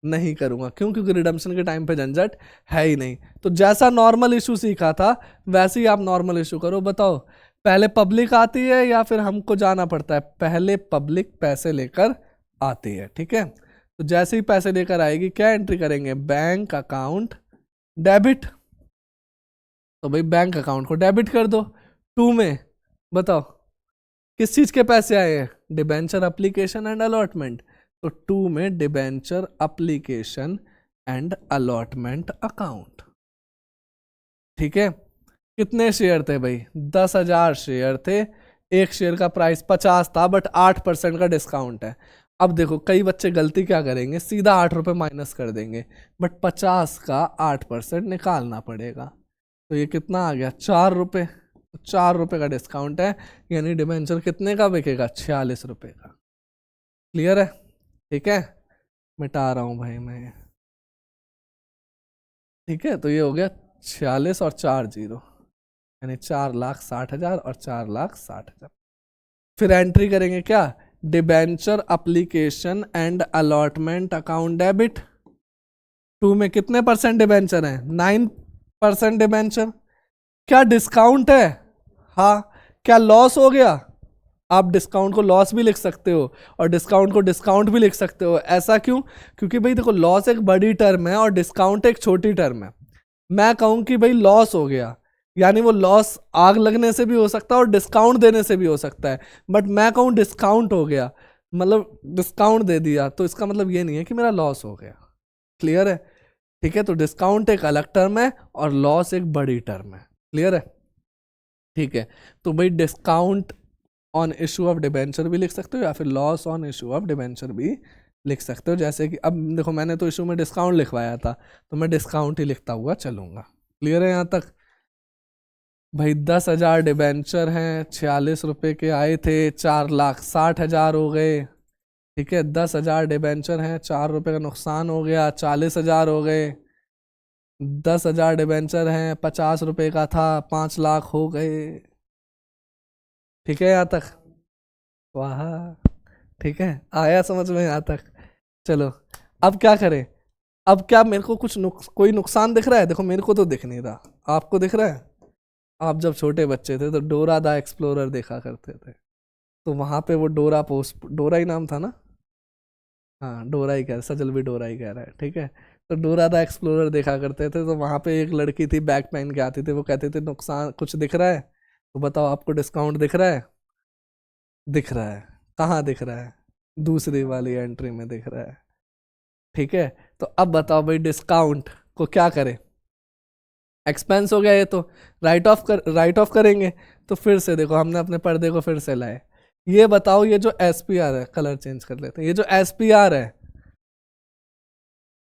Speaker 1: नहीं करूंगा, क्यों? क्योंकि रिडम्पशन के टाइम पे झंझट है ही नहीं। तो जैसा नॉर्मल इशू सीखा था वैसे ही आप नॉर्मल इशू करो। बताओ, पहले पब्लिक आती है या फिर हमको जाना पड़ता है? पहले पब्लिक पैसे लेकर आती है। ठीक है, तो जैसे ही पैसे लेकर आएगी क्या एंट्री करेंगे? Bank account debit. तो भाई बैंक अकाउंट को डेबिट कर दो। टू में बताओ किस चीज के पैसे आए हैं? Debenture application and allotment. तो टू में debenture application and allotment account. ठीक है, कितने शेयर थे भाई? 10,000 शेयर थे, एक शेयर का प्राइस 50 था, बट 8% का डिस्काउंट है। अब देखो कई बच्चे गलती क्या करेंगे, सीधा 8 रुपये माइनस कर देंगे, बट 50 का 8% निकालना पड़ेगा। तो ये कितना आ गया? 4 रुपये। 4 रुपये का डिस्काउंट है, यानी डिबेंचर कितने का बिकेगा? 46 रुपये का। क्लियर है? ठीक है, मिटा रहा हूँ भाई मैं। ठीक है, तो ये हो गया 46 और 4 जीरो, यानी 4,60,000 और 4,60,000। फिर एंट्री करेंगे क्या? Debenture application and allotment account debit. To में कितने परसेंट डिबेंचर है? 9% डिबेंचर। क्या डिस्काउंट है? हाँ। क्या लॉस हो गया? आप डिस्काउंट को लॉस भी लिख सकते हो और डिस्काउंट को डिस्काउंट भी लिख सकते हो। ऐसा क्यों? क्योंकि भाई देखो, लॉस एक बड़ी टर्म है और डिस्काउंट एक छोटी टर्म है। मैं कहूं कि भाई लॉस हो गया, यानी वो लॉस आग लगने से भी हो सकता है और डिस्काउंट देने से भी हो सकता है, बट मैं कहूं डिस्काउंट हो गया, मतलब डिस्काउंट दे दिया, तो इसका मतलब ये नहीं है कि मेरा लॉस हो गया। क्लियर है? ठीक है, तो डिस्काउंट एक अलग टर्म है और लॉस एक बड़ी टर्म है। क्लियर है? ठीक है, तो भाई discount on issue of debenture भी लिख सकते हो या फिर loss on issue of debenture भी लिख सकते हो। जैसे कि अब देखो, मैंने तो इशू में डिस्काउंट लिखवाया था, तो मैं डिस्काउंट ही लिखता हुआ चलूंगा। क्लियर है यहाँ तक? भाई 10,000 डिबेंचर हैं, 46 रुपए के आए थे, 4,60,000 हो गए। ठीक है, 10,000 डिबेंचर हैं, 4 रुपए का नुकसान हो गया, 40,000 हो गए। 10,000 डिबेंचर हैं, 50 रुपए का था, 5 लाख हो गए। ठीक है यहाँ तक? वाह, ठीक है, आया समझ में यहाँ तक? चलो, अब क्या करें? अब क्या मेरे को कुछ कोई नुकसान दिख रहा है? देखो मेरे को तो दिख नहीं रहा, आपको दिख रहा है? आप जब छोटे बच्चे थे तो डोरा द एक्सप्लोरर देखा करते थे, तो वहां पे वो डोरा ही नाम था ना? हाँ, डोरा ही कह रहा है, सजल भी डोरा ही कह रहा है। ठीक है, तो डोरा द एक्सप्लोरर देखा करते थे, तो वहां पे एक लड़की थी, बैग पहन के आती थी, वो कहते थे नुकसान कुछ दिख रहा है? तो बताओ, आपको डिस्काउंट दिख रहा है? दिख रहा है। कहाँ दिख रहा है? दूसरी वाली एंट्री में दिख रहा है। ठीक है, तो अब बताओ भाई, डिस्काउंट को क्या करें? एक्सपेंस हो गया ये तो, राइट ऑफ करेंगे। तो फिर से देखो, हमने अपने पर्दे को फिर से लाए। ये बताओ, ये जो एसपीआर है, कलर चेंज कर लेते हैं, ये जो एसपीआर है,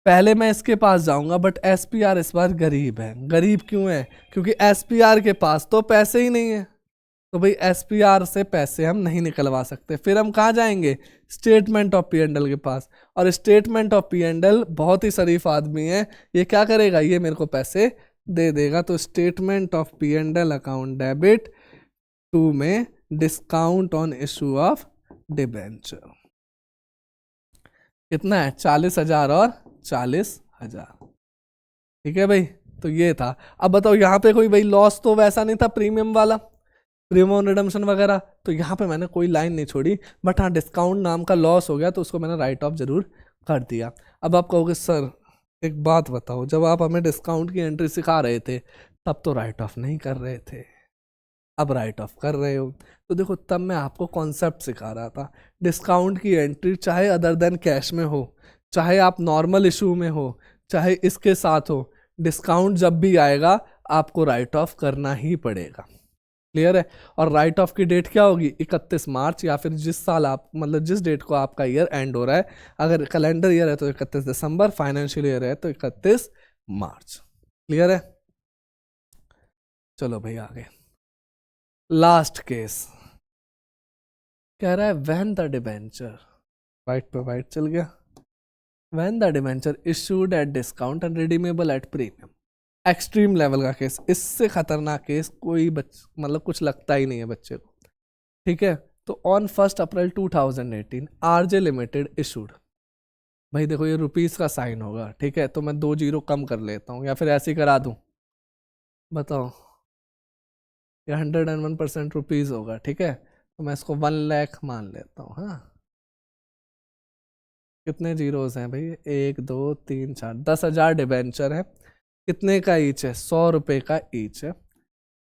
Speaker 1: पहले मैं इसके पास जाऊंगा, बट एसपीआर इस बार गरीब है। गरीब क्यों है? क्योंकि एसपीआर के पास तो पैसे ही नहीं है, तो भाई एसपीआर से पैसे हम नहीं निकलवा सकते। फिर हम कहाँ जाएंगे? Statement of P and L के पास। और statement of P and L बहुत ही शरीफ आदमी है, ये क्या करेगा? ये मेरे को पैसे दे देगा। तो statement of P and L account debit to में discount on issue of debenture कितना है? 40,000 और 40,000। ठीक है भाई, तो ये था। अब बताओ, यहाँ पे कोई भाई लॉस तो वैसा नहीं था प्रीमियम वाला, प्रीमियम रिडम्पशन वगैरह, तो यहाँ पे मैंने कोई लाइन नहीं छोड़ी। बट हाँ, डिस्काउंट नाम का लॉस हो गया, तो उसको मैंने राइट ऑफ जरूर कर दिया। अब आप कहोगे सर एक बात बताओ, जब आप हमें डिस्काउंट की एंट्री सिखा रहे थे तब तो राइट ऑफ नहीं कर रहे थे, अब राइट ऑफ कर रहे हो। तो देखो, तब मैं आपको कॉन्सेप्ट सिखा रहा था। डिस्काउंट की एंट्री चाहे अदर देन कैश में हो, चाहे आप नॉर्मल इशू में हो, चाहे इसके साथ हो, डिस्काउंट जब भी आएगा आपको राइट ऑफ करना ही पड़ेगा। क्लियर है? और राइट ऑफ की डेट क्या होगी? 31 मार्च, या फिर जिस साल आप, मतलब जिस डेट को आपका ईयर एंड हो रहा है। अगर कैलेंडर ईयर है तो 31 दिसंबर, फाइनेंशियल ईयर है तो 31 मार्च। क्लियर है? चलो भाई आगे, लास्ट केस कह रहा है व्हेन द डिबेंचर, वाइट पे वाइट चल गया, when the debenture issued at discount and redeemable at premium. Extreme level का केस, इससे खतरनाक केस कोई मतलब कुछ लगता ही नहीं है बच्चे को। ठीक है, तो on 1 April 2018 RJ limited issued. भाई देखो, ये रुपीस का साइन होगा, ठीक है, तो मैं 2 जीरो कम कर लेता हूँ या फिर ऐसे ही करा दूं। बताओ, ये 101% रुपीज होगा। ठीक है, तो मैं इसको 1 लाख मान लेता हूँ। हाँ, कितने जीरोस हैं भाई? 1 2 3 4, 10,000 डिबेंचर है। कितने का ईच है? 100 रुपए का ईच है,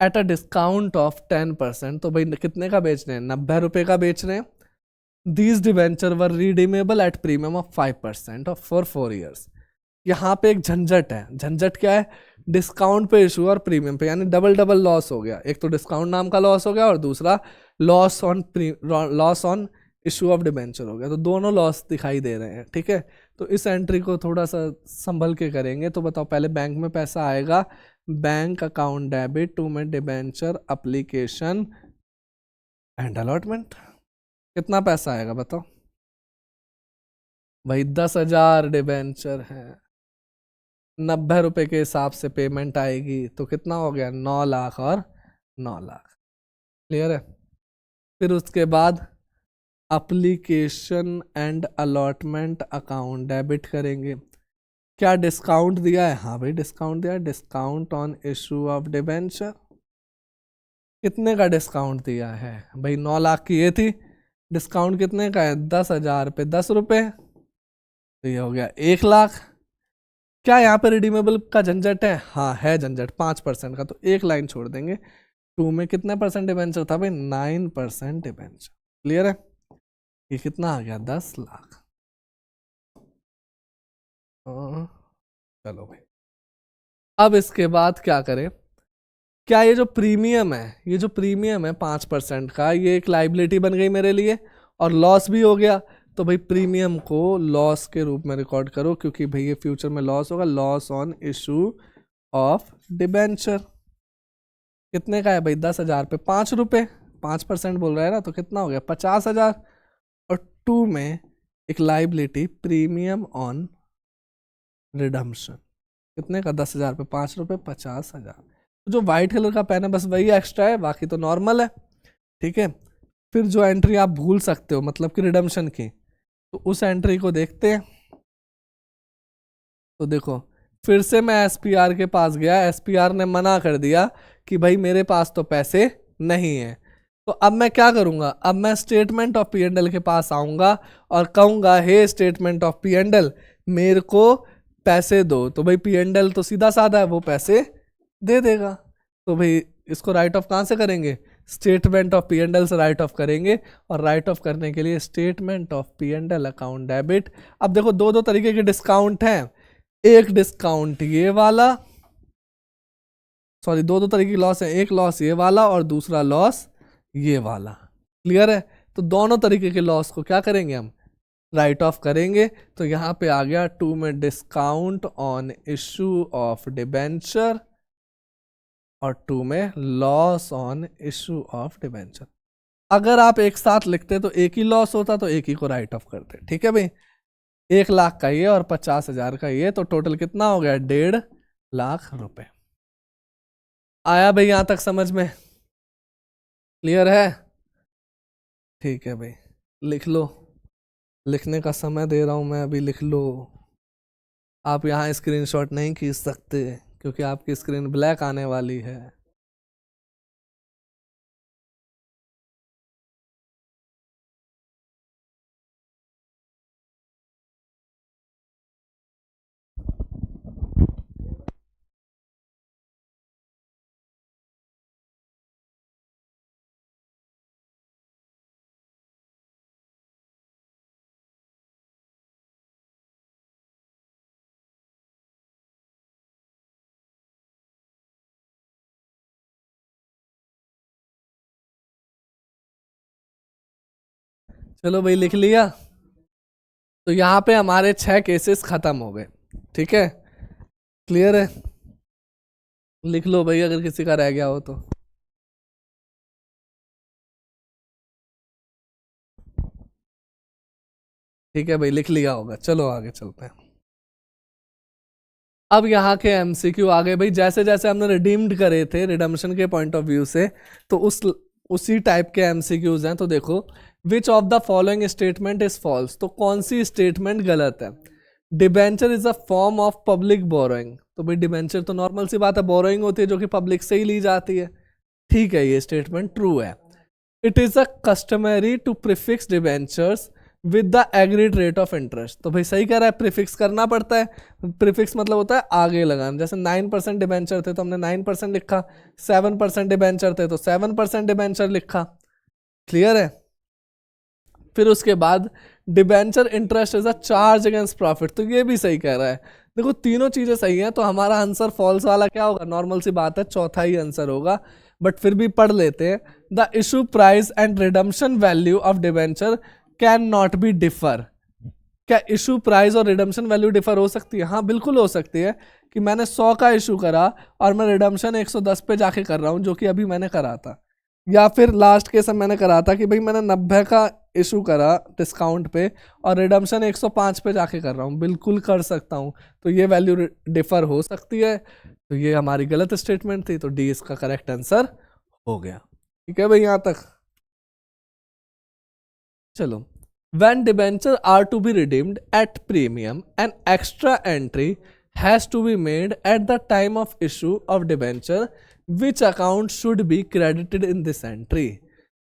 Speaker 1: एट अ डिस्काउंट ऑफ 10%। तो भाई कितने का बेच रहे हैं? 90 रुपए का बेच रहे हैं। These debenture were redeemable at premium of 5% of for 4 years। यहाँ पे एक झंझट है। झंझट क्या है? डिस्काउंट पे इशू और प्रीमियम पे, यानी डबल डबल लॉस हो गया। एक तो डिस्काउंट नाम का लॉस हो गया और दूसरा loss on issue of debenture हो गया, तो दोनों लॉस दिखाई दे रहे हैं। ठीक है, तो इस एंट्री को थोड़ा सा संभल के करेंगे। तो बताओ, पहले बैंक में पैसा आएगा, बैंक अकाउंट डेबिट टू में डिबेंचर अप्लीकेशन एंड अलॉटमेंट। कितना पैसा आएगा बताओ? भाई 10,000 डिबेंचर है, 90 रुपए के हिसाब से पेमेंट आएगी, तो कितना हो गया? 9 लाख और 9 लाख। क्लियर है? फिर उसके बाद application and allotment account debit करेंगे। क्या डिस्काउंट दिया है? हाँ भाई, डिस्काउंट दिया है, discount on issue of debenture. कितने का डिस्काउंट दिया है भाई? 9 लाख की ये थी, डिस्काउंट कितने का है? 10,000 पे 10 रुपए, तो ये हो गया 1 लाख। क्या यहाँ पे रिडीमेबल का झंझट है? हाँ है झंझट, 5% का, तो एक लाइन छोड़ देंगे। 2 में कितने परसेंट डिबेंचर था भाई? 9% डिबेंचर। क्लियर है? ये कितना आ गया? 10 लाख। चलो भाई। अब इसके बाद क्या करें, क्या ये जो प्रीमियम है, ये जो प्रीमियम है 5% का, ये एक लाइबिलिटी बन गई मेरे लिए और लॉस भी हो गया। तो भाई प्रीमियम को लॉस के रूप में रिकॉर्ड करो, क्योंकि भाई ये फ्यूचर में लॉस होगा। Loss on issue of debenture कितने का है भाई, 10,000 पे 5 रुपये, 5% बोल रहा है ना, तो कितना हो गया 50,000। और 2 में एक लाइबिलिटी प्रीमियम ऑन रिडम्पशन कितने का, 10,000 पे 5 रुपये, 50,000। जो व्हाइट कलर का पेन है बस वही एक्स्ट्रा है, बाकी तो नॉर्मल है। ठीक है, फिर जो एंट्री आप भूल सकते हो मतलब कि रिडम्पशन की, तो उस एंट्री को देखते हैं। तो देखो फिर से मैं एसपीआर के पास गया, एसपीआर ने मना कर दिया कि भाई मेरे पास तो पैसे नहीं है। तो अब मैं क्या करूंगा, अब मैं statement of P and L के पास आऊंगा और कहूंगा hey statement of P and L मेरे को पैसे दो। तो भाई पी एंड एल तो सीधा साधा है, वो पैसे दे देगा। तो भाई इसको राइट ऑफ कहाँ से करेंगे, statement of P and L से राइट ऑफ करेंगे। और राइट ऑफ करने के लिए statement of P and L account debit. अब देखो दो दो तरीके के डिस्काउंट हैं, एक डिस्काउंट ये वाला, सॉरी दो दो तरीके की लॉस है, एक लॉस ये वाला और दूसरा लॉस ये वाला। क्लियर है, तो दोनों तरीके के लॉस को क्या करेंगे हम, राइट ऑफ करेंगे। तो यहां पे आ गया 2 में discount on issue of debenture और 2 में loss on issue of debenture. अगर आप एक साथ लिखते तो एक ही लॉस होता, तो एक ही को राइट ऑफ करते। ठीक है भाई, 1,00,000 का ये और 50,000 का ये, तो टोटल कितना हो गया, 1,50,000 रुपए। आया भाई यहां तक समझ में, क्लियर है? ठीक है भाई, लिख लो, लिखने का समय दे रहा हूं मैं अभी, लिख लो। आप यहाँ स्क्रीनशॉट नहीं खींच सकते क्योंकि आपकी स्क्रीन ब्लैक आने वाली है। चलो भाई लिख लिया। तो यहाँ पे हमारे 6 केसेस खत्म हो गए। ठीक है, क्लियर है? लिख लो भाई अगर किसी का रह गया हो तो। ठीक है भाई, लिख लिया होगा। चलो आगे चलते हैं। अब यहाँ के एमसीक्यू आ गए भाई, जैसे जैसे हमने रिडीम्ड करे थे रिडम्पशन के पॉइंट ऑफ व्यू से, तो उसी टाइप के एमसीक्यूज हैं। तो देखो, which of the following statement is false, तो कौन सी स्टेटमेंट गलत है। Debenture is a form of public borrowing, तो भाई डिबेंचर तो नॉर्मल सी बात है, बोरोइंग होती है जो कि पब्लिक से ही ली जाती है। ठीक है, ये स्टेटमेंट ट्रू है। It is a customary to prefix debentures with the agreed rate of interest, तो भाई सही कह रहा है, प्रीफिक्स करना पड़ता है। प्रीफिक्स मतलब होता है आगे लगाना। जैसे 9% डिबेंचर थे तो हमने 9% लिखा, 7% डिबेंचर थे तो 7% डिबेंचर लिखा। क्लियर है? फिर उसके बाद debenture interest is a charge against profit, तो ये भी सही कह रहा है। देखो तीनों चीजें सही हैं, तो हमारा आंसर फॉल्स वाला क्या होगा, नॉर्मल सी बात है, चौथा ही आंसर होगा। बट फिर भी पढ़ लेते हैं। The issue price and redemption value of debenture can not be differ. क्या इशू प्राइस और रिडम्पशन वैल्यू डिफर हो सकती है? हाँ बिल्कुल हो सकती है, कि मैंने 100 का इशू करा और मैं रिडम्पशन 110 पे जाके कर रहा हूँ, जो कि अभी मैंने करा था। या फिर लास्ट केस में मैंने करा था कि भाई मैंने 90 का इशू करा डिस्काउंट पे और रिडम्पशन 105 पे जाके कर रहा हूँ, बिल्कुल कर सकता हूँ। तो ये वैल्यू डिफर हो सकती है। तो ये हमारी गलत स्टेटमेंट थी, तो डी इसका करेक्ट आंसर हो गया। ठीक है भाई यहाँ तक? चलो, when debenture are to be redeemed at premium, an extra entry has to be made at the time of issue of debenture, which account should be credited in this entry।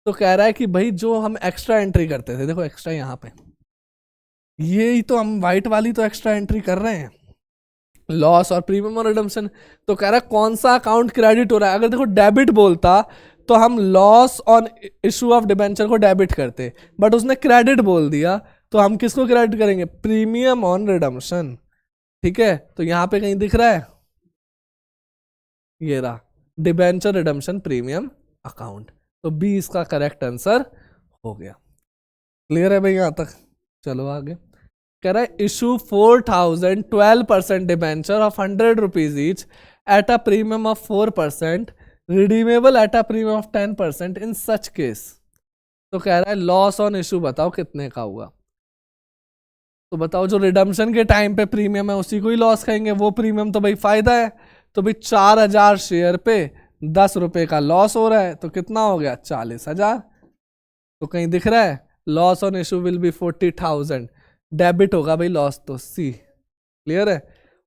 Speaker 1: तो कह रहा है कि भाई जो हम एक्स्ट्रा एंट्री करते थे, देखो एक्स्ट्रा यहाँ पे, ये ही तो हम व्हाइट वाली तो एक्स्ट्रा एंट्री कर रहे हैं, लॉस और प्रीमियम और रिडम्पशन। तो कह रहा है कौन सा अकाउंट क्रेडिट हो रहा है। अगर देखो डेबिट बोलता तो हम loss on issue of debenture को डेबिट करते, बट उसने क्रेडिट बोल दिया, तो हम किसको क्रेडिट करेंगे, प्रीमियम ऑन रिडम्पशन। ठीक है, तो यहां पे कहीं दिख रहा है, ये रहा डिबेंचर रिडम्पशन प्रीमियम अकाउंट। तो बी इसका करेक्ट आंसर हो गया। क्लियर है भाई यहाँ तक? चलो आगे। कह रहा है issue 4000 12% debenture of 100 rupees each at a premium of 4%, redeemable at a premium of 10% in such case. तो कह रहा है लॉस ऑन इशू बताओ कितने का हुआ। तो बताओ जो रिडम्पशन के टाइम पे प्रीमियम है उसी को ही लॉस कहेंगे, वो प्रीमियम तो भाई फायदा है। तो भाई 4000 शेयर पे 10 रुपए का लॉस हो रहा है, तो कितना हो गया 40,000। तो कहीं दिख रहा है loss on issue will be 40,000, debit होगा भाई लॉस, तो सी। क्लियर है?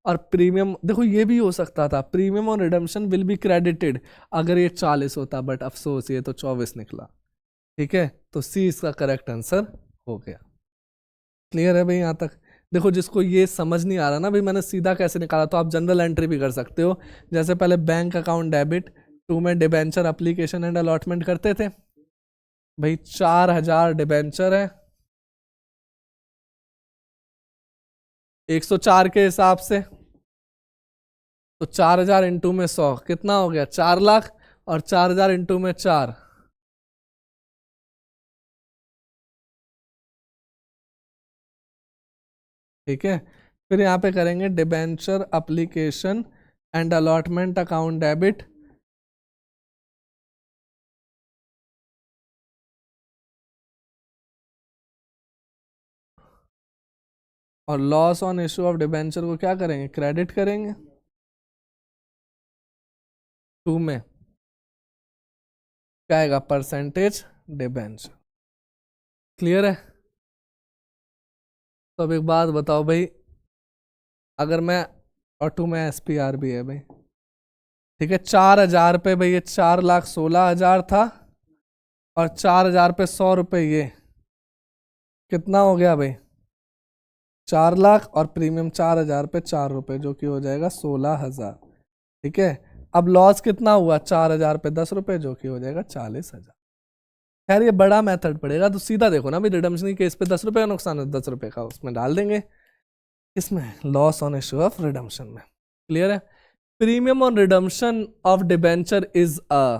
Speaker 1: और प्रीमियम देखो ये भी हो सकता था, premium on redemption will be credited, अगर ये 40 होता, बट अफसोस ये तो 24 निकला। ठीक है, तो सी इसका करेक्ट आंसर हो गया। क्लियर है भाई यहाँ तक? देखो जिसको ये समझ नहीं आ रहा ना भाई मैंने सीधा कैसे निकाला, तो आप जनरल एंट्री भी कर सकते हो। जैसे पहले बैंक अकाउंट डेबिट, 2 में डिबेंचर अप्लीकेशन एंड अलॉटमेंट करते थे। भाई 4000 डिबेंचर है 104 के हिसाब से, तो 4000 इंटू में 100 कितना हो गया 4 लाख, और 4000 इंटू में 4, ठीक है। फिर यहाँ पे करेंगे debenture application and allotment account debit, और loss on issue of debenture को क्या करेंगे क्रेडिट करेंगे 2 में, क्या आएगा परसेंटेज डिबेंचर। क्लियर है? तो अब एक बात बताओ भाई, अगर मैं, और 2 में SPR भी है भाई, ठीक है। 4000 पे भाई ये 4,16,000 था, और 4000 पे 100 रुपये, ये कितना हो गया भाई 4 लाख, और प्रीमियम 4000 पे 4 रुपये, जो कि हो जाएगा 16,000। ठीक है, अब लॉस कितना हुआ 4000 पे 10 रुपये, जो कि हो जाएगा 40,000। खैर ये बड़ा मेथड पड़ेगा, तो सीधा देखो ना भाई रिडम्पशन केस पे 10 रुपये का नुकसान है, 10 रुपये का उसमें डाल देंगे, इसमें loss on issue of redemption में। क्लियर है? Premium on redemption of debenture is अ,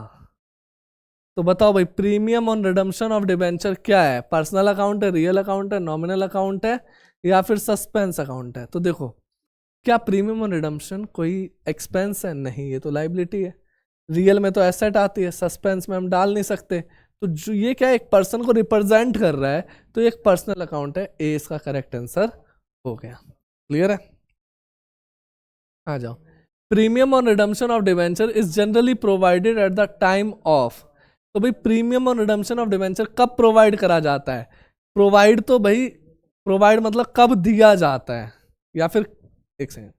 Speaker 1: तो बताओ भाई premium on redemption of debenture क्या है? पर्सनल अकाउंट है, रियल अकाउंट है, नॉमिनल अकाउंट है, या फिर सस्पेंस अकाउंट है? तो देखो क्या प्रीमियम ऑन रिडम्पशन कोई एक्सपेंस है? नहीं, ये तो लाइबिलिटी है। रियल में तो एसेट आती है, सस्पेंस में हम डाल नहीं सकते। तो जो ये क्या एक पर्सन को रिप्रेजेंट कर रहा है, तो एक पर्सनल अकाउंट है, ए इसका करेक्ट आंसर हो गया। क्लियर है? आ जाओ। Premium on redemption of debenture is generally provided at the time of, तो भाई premium on redemption of debenture कब प्रोवाइड करा जाता है? प्रोवाइड तो भाई, प्रोवाइड मतलब कब दिया जाता है, या फिर एक second,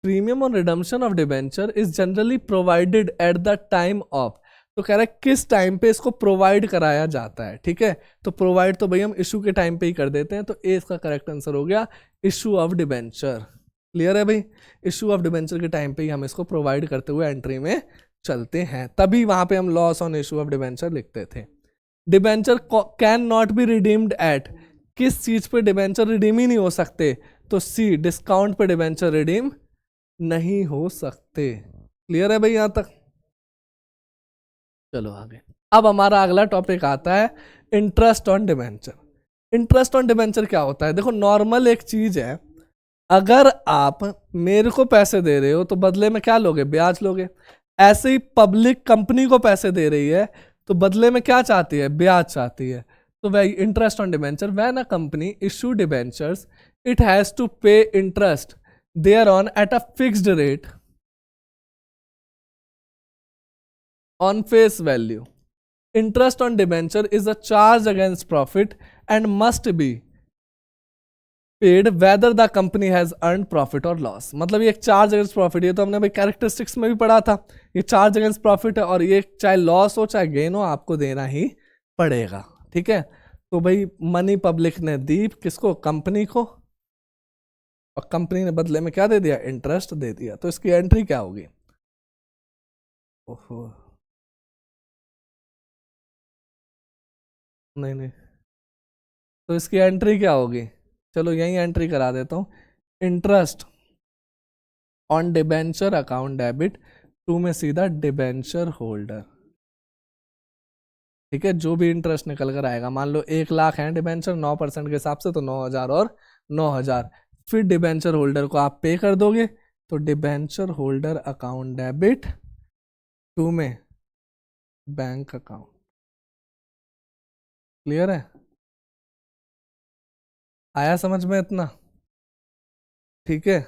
Speaker 1: premium on redemption of debenture is generally provided at the time of, तो कह रहा है किस टाइम पे इसको प्रोवाइड कराया जाता है। ठीक है, तो प्रोवाइड तो भाई हम इशू के टाइम पे ही कर देते हैं, तो ए इसका करेक्ट आंसर हो गया इशू ऑफ डिबेंचर। क्लियर है भाई? इशू ऑफ डिबेंचर के टाइम पे ही हम इसको प्रोवाइड करते हुए एंट्री में चलते हैं, तभी वहां पे हम loss on issue of debenture लिखते थे। Debenture can not be redeemed eight, किस चीज पे डिबेंचर रिडीम ही नहीं हो सकते? तो सी डिस्काउंट पे डिबेंचर रिडीम नहीं हो सकते। क्लियर है भाई यहां तक? चलो आगे। अब हमारा अगला टॉपिक आता है interest on debenture. Interest on debenture क्या होता है? देखो नॉर्मल एक चीज है, अगर आप मेरे को पैसे दे रहे हो तो बदले में क्या लोगे? ब्याज लोगे। ऐसे ही पब्लिक कंपनी को पैसे दे रही है, तो बदले में क्या चाहती है? ब्याज चाहती है। तो वही interest on debenture, when a company issue debentures it has to pay interest thereon at a fixed rate on face value. Interest on debenture is a charge against profit and must be paid whether the company has earned profit or loss. मतलब ये एक charge against profit, ये तो हमने भाई characteristics में भी पढ़ा था, ये चार्ज अगेंस्ट प्रॉफिट है, और ये चाहे लॉस हो चाहे गेन हो आपको देना ही पड़ेगा। ठीक है, तो भाई मनी पब्लिक ने दी किसको? कंपनी को, और कंपनी ने बदले में क्या दे दिया? इंटरेस्ट दे दिया। तो इसकी एंट्री क्या होगी? ओहो, नहीं नहीं, तो इसकी एंट्री क्या होगी? चलो यही एंट्री करा देता हूँ। Interest on debenture account debit to में सीधा डिबेंचर होल्डर। ठीक है, जो भी इंटरेस्ट निकल कर आएगा, मान लो 1 लाख है डिबेंचर 9% के हिसाब से, तो 9,000 और 9,000, फिर डिबेंचर होल्डर को आप पे कर दोगे, तो debenture holder account debit to में बैंक अकाउंट। क्लियर है? आया समझ में इतना? ठीक है।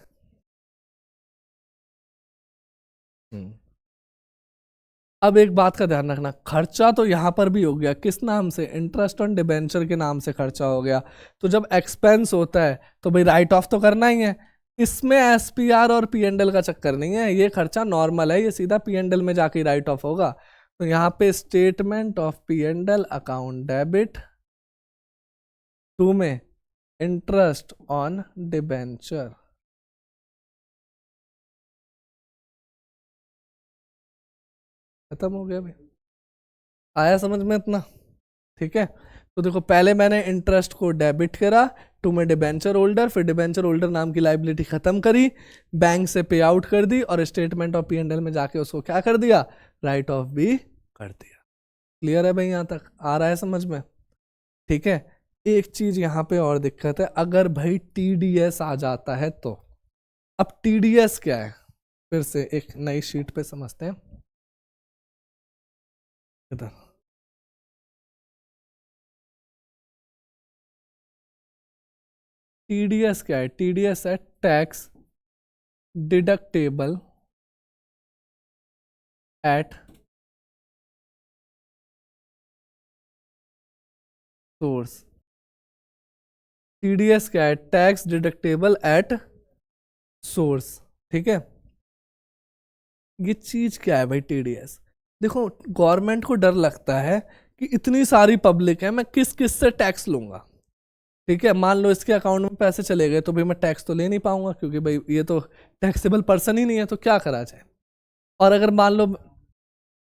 Speaker 1: अब एक बात का ध्यान रखना, खर्चा तो यहां पर भी हो गया, किस नाम से? इंटरेस्ट ऑन डिबेंचर के नाम से खर्चा हो गया। तो जब एक्सपेंस होता है तो भाई राइट ऑफ तो करना ही है। इसमें एसपीआर और पीएनडल का चक्कर नहीं है, ये खर्चा नॉर्मल है, ये सीधा पीएनडल में जाके राइट ऑफ होगा। तो यहाँ पे statement of P and L account debit to में इंटरेस्ट ऑन डिबेंचर। खत्म हो गया भाई। आया समझ में इतना? ठीक है, तो देखो पहले मैंने इंटरेस्ट को डेबिट करा, टू में डिबेंचर होल्डर, फिर डिबेंचर होल्डर नाम की लाइबिलिटी खत्म करी, बैंक से पे आउट कर दी, और स्टेटमेंट ऑफ पीएनडल में जाके उसको क्या कर दिया? राइट ऑफ भी कर दिया। क्लियर है भाई? यहां तक आ रहा है समझ में? ठीक है, एक चीज यहां पे और दिक्कत है, अगर भाई टीडीएस आ जाता है तो। अब टीडीएस क्या है, फिर से एक नई शीट पे समझते हैं। इधर टीडीएस क्या है? टीडीएस है tax deductible at source. TDS क्या है? Tax deductible at source. ठीक है, ये चीज क्या है भाई टीडीएस? देखो गवर्नमेंट को डर लगता है कि इतनी सारी पब्लिक है, मैं किस किस से टैक्स लूंगा। ठीक है, मान लो इसके अकाउंट में पैसे चले गए तो भाई मैं टैक्स तो ले नहीं पाऊंगा, क्योंकि भाई ये तो टैक्सेबल पर्सन ही नहीं है, तो क्या करा जाए। और अगर मान लो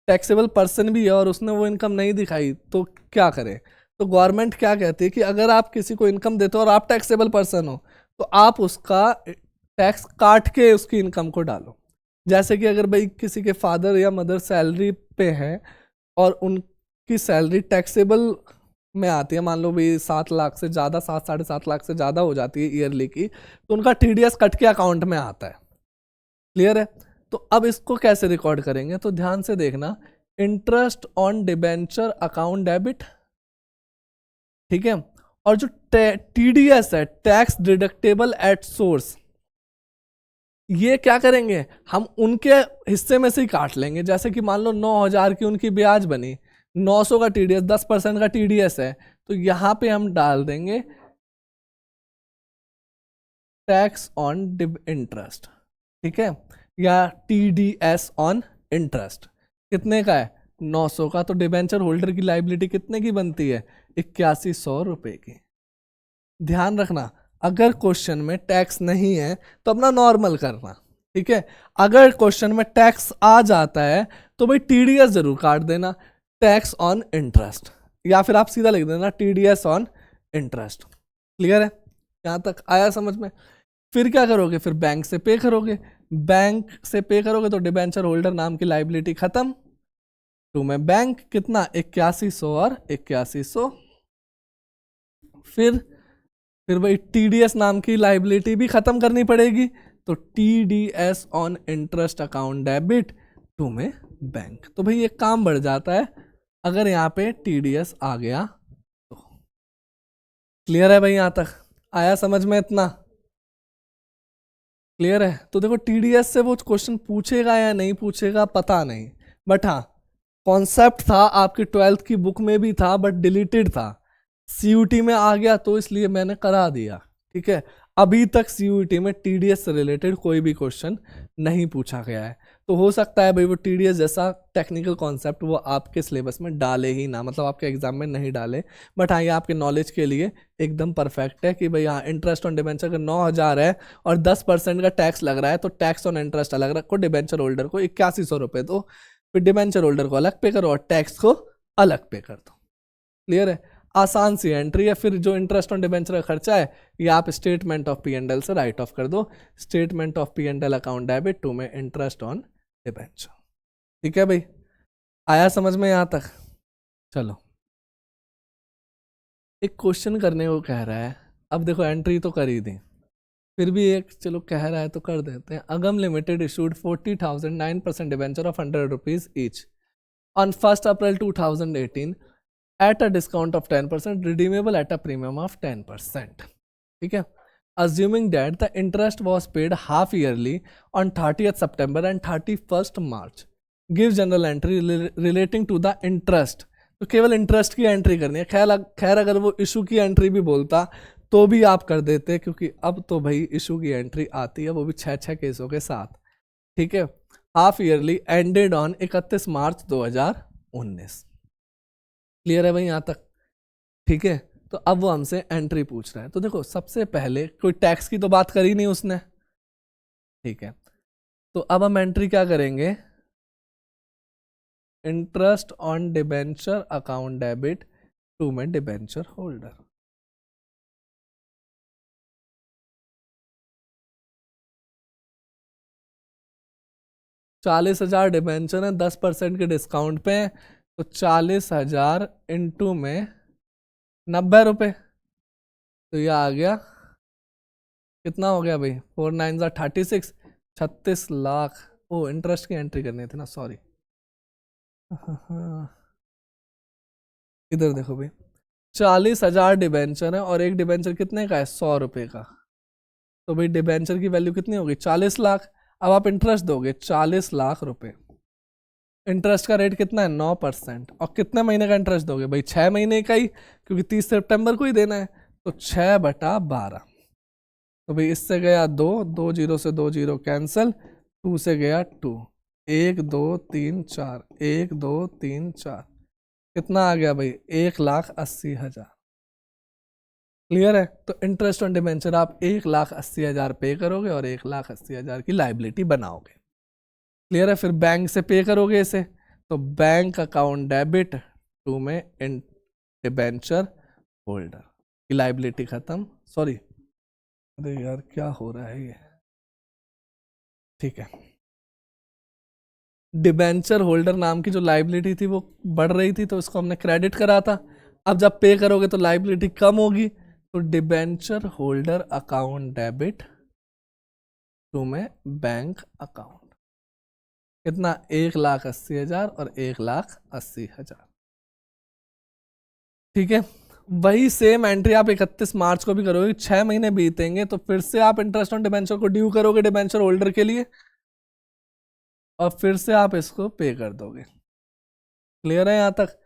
Speaker 1: टैक्सेबल पर्सन भी है और उसने वो इनकम नहीं दिखाई, तो क्या करें? तो गवर्नमेंट क्या कहती है कि अगर आप किसी को इनकम देते हो और आप टैक्सेबल पर्सन हो, तो आप उसका टैक्स काट के उसकी इनकम को डालो। जैसे कि अगर भाई किसी के फादर या मदर सैलरी पे हैं और उनकी सैलरी टैक्सेबल में आती है, मान लो भाई 7 लाख से ज़्यादा, 7-7.5 लाख से ज़्यादा हो जाती है ईयरली की, तो उनका टीडीएस कट के अकाउंट में आता है। क्लियर है? तो अब इसको कैसे रिकॉर्ड करेंगे, तो ध्यान से देखना, interest on debenture account debit. ठीक है, और जो टीडीएस है टैक्स डिडक्टेबल एट सोर्स, ये क्या करेंगे, हम उनके हिस्से में से ही काट लेंगे। जैसे कि मान लो 9,000 की उनकी ब्याज बनी, 900 का टीडीएस, 10% का टीडीएस है, तो यहां पे हम डाल देंगे टैक्स ऑन इंटरेस्ट। ठीक है, या टीडीएस ऑन इंटरेस्ट। कितने का है? 900 का। तो डिबेंचर होल्डर की लाइबिलिटी कितने की बनती है? 8100 रुपए की। ध्यान रखना, अगर क्वेश्चन में टैक्स नहीं है तो अपना नॉर्मल करना। ठीक है, अगर क्वेश्चन में टैक्स आ जाता है तो भाई टीडीएस जरूर काट देना, टैक्स ऑन इंटरेस्ट, या फिर आप सीधा लिख देना टीडीएस ऑन इंटरेस्ट। क्लियर है? यहां तक आया समझ में? फिर क्या करोगे? फिर बैंक से पे करोगे। बैंक से पे करोगे तो डिबेंचर होल्डर नाम की लाइबिलिटी खत्म, टू में बैंक कितना? 8100 और 8100। फिर भाई टीडीएस नाम की लाइबिलिटी भी खत्म करनी पड़ेगी, तो TDS on interest account debit to में बैंक। तो भाई ये काम बढ़ जाता है अगर यहाँ पे टीडीएस आ गया तो। क्लियर है भाई? यहां तक आया समझ में इतना? क्लियर है? तो देखो टीडीएस से वो क्वेश्चन पूछेगा या नहीं पूछेगा पता नहीं, बट हाँ कॉन्सेप्ट था, आपकी 12th की बुक में भी था, बट डिलीटेड था। सीयूटी में आ गया तो इसलिए मैंने करा दिया। ठीक है, अभी तक सीयूटी में टीडीएस से रिलेटेड कोई भी क्वेश्चन नहीं पूछा गया है, तो हो सकता है भाई वो टीडीएस जैसा टेक्निकल कॉन्सेप्ट वो आपके सिलेबस में डाले ही ना, मतलब आपके एग्जाम में नहीं डाले। बट हाँ, ये आपके नॉलेज के लिए एकदम परफेक्ट है कि भाई हाँ इंटरेस्ट ऑन डिबेंचर का 9,000 है और 10% का टैक्स लग रहा है, तो टैक्स ऑन इंटरेस्ट अलग रखो, डिबेंचर होल्डर को 8100 रुपये दो, फिर डिबेंचर होल्डर को अलग पे करो और टैक्स को अलग पे कर दो। क्लियर है? आसान सी एंट्री है। फिर जो इंटरेस्ट ऑन डिबेंचर का खर्चा है ये आप statement of P and L से राइट ऑफ कर दो, statement of P and L account debit to में इंटरेस्ट ऑन डिबेंचर। ठीक है भाई, आया समझ में यहाँ तक? चलो, एक क्वेश्चन करने को कह रहा है। अब देखो एंट्री तो कर ही दी, फिर भी एक चलो कह रहा है तो कर देते हैं। अगम limited issued 40,000 9% debenture of 100 rupees each on 1 April 2018 eight a discount of 10%, redeemable at a premium of 10%। ठीक है, assuming that the interest was paid half yearly on 30th September and 31st March, give general entry relating to the interest। तो केवल interest की entry करनी है। खैर अगर वो इशू की एंट्री भी बोलता तो भी आप कर देते, क्योंकि अब तो भाई इशू की एंट्री आती है, वो भी 6 केसों के साथ। ठीक है, half yearly ended on 31 March 2019। Clear है भाई यहाँ तक? ठीक है, तो अब वो हमसे एंट्री पूछ रहा है। तो देखो सबसे पहले कोई टैक्स की तो बात करी नहीं उसने। ठीक है, तो अब हम एंट्री क्या करेंगे? Interest on debenture account debit to में डिबेंचर होल्डर। $40,000 डिबेंचर है, 10% के डिस्काउंट पे, तो 40,000 इंटू में 90 रुपये, तो ये आ गया कितना हो गया भाई? 4 9 36, 36 लाख। ओ इंटरेस्ट की एंट्री करनी थी ना, सॉरी। इधर देखो भाई, 40,000 डिबेंचर है और एक डिबेंचर कितने का है? 100 रुपये का। तो भाई डिबेंचर की वैल्यू कितनी होगी? 40 लाख। अब आप इंटरेस्ट दोगे 40 लाख रुपए। इंटरेस्ट का रेट कितना है? 9%। और कितने महीने का इंटरेस्ट दोगे भाई? 6 महीने का ही, क्योंकि 30 सितंबर को ही देना है। तो 6/12। तो भाई इससे गया 2 जीरो से 2 जीरो कैंसिल, 2 से गया 2, 1 2 3 4, 1 2 3 4, कितना आ गया भाई? 1,80,000। क्लियर है? तो इंटरेस्ट ऑन डिबेंचर आप 1,80,000 पे करोगे और 1,80,000 की लाइबिलिटी बनाओगे। क्लियर है? फिर बैंक से पे करोगे इसे, तो बैंक अकाउंट डेबिट टू में डिबेंचर होल्डर की लाइबिलिटी खत्म। सॉरी, अरे यार क्या हो रहा है ये। ठीक है, डिबेंचर होल्डर नाम की जो लाइबिलिटी थी वो बढ़ रही थी, तो इसको हमने क्रेडिट करा था। अब जब पे करोगे तो लाइबिलिटी कम होगी, तो debenture holder account debit to में बैंक अकाउंट। कितना? 1,80,000 और 1,80,000। ठीक है, वही सेम एंट्री आप 31 मार्च को भी करोगे। 6 महीने बीतेंगे तो फिर से आप इंटरेस्ट ऑन डिबेंचर को ड्यू करोगे डिबेंचर होल्डर के लिए, और फिर से आप इसको पे कर दोगे। क्लियर है यहां तक?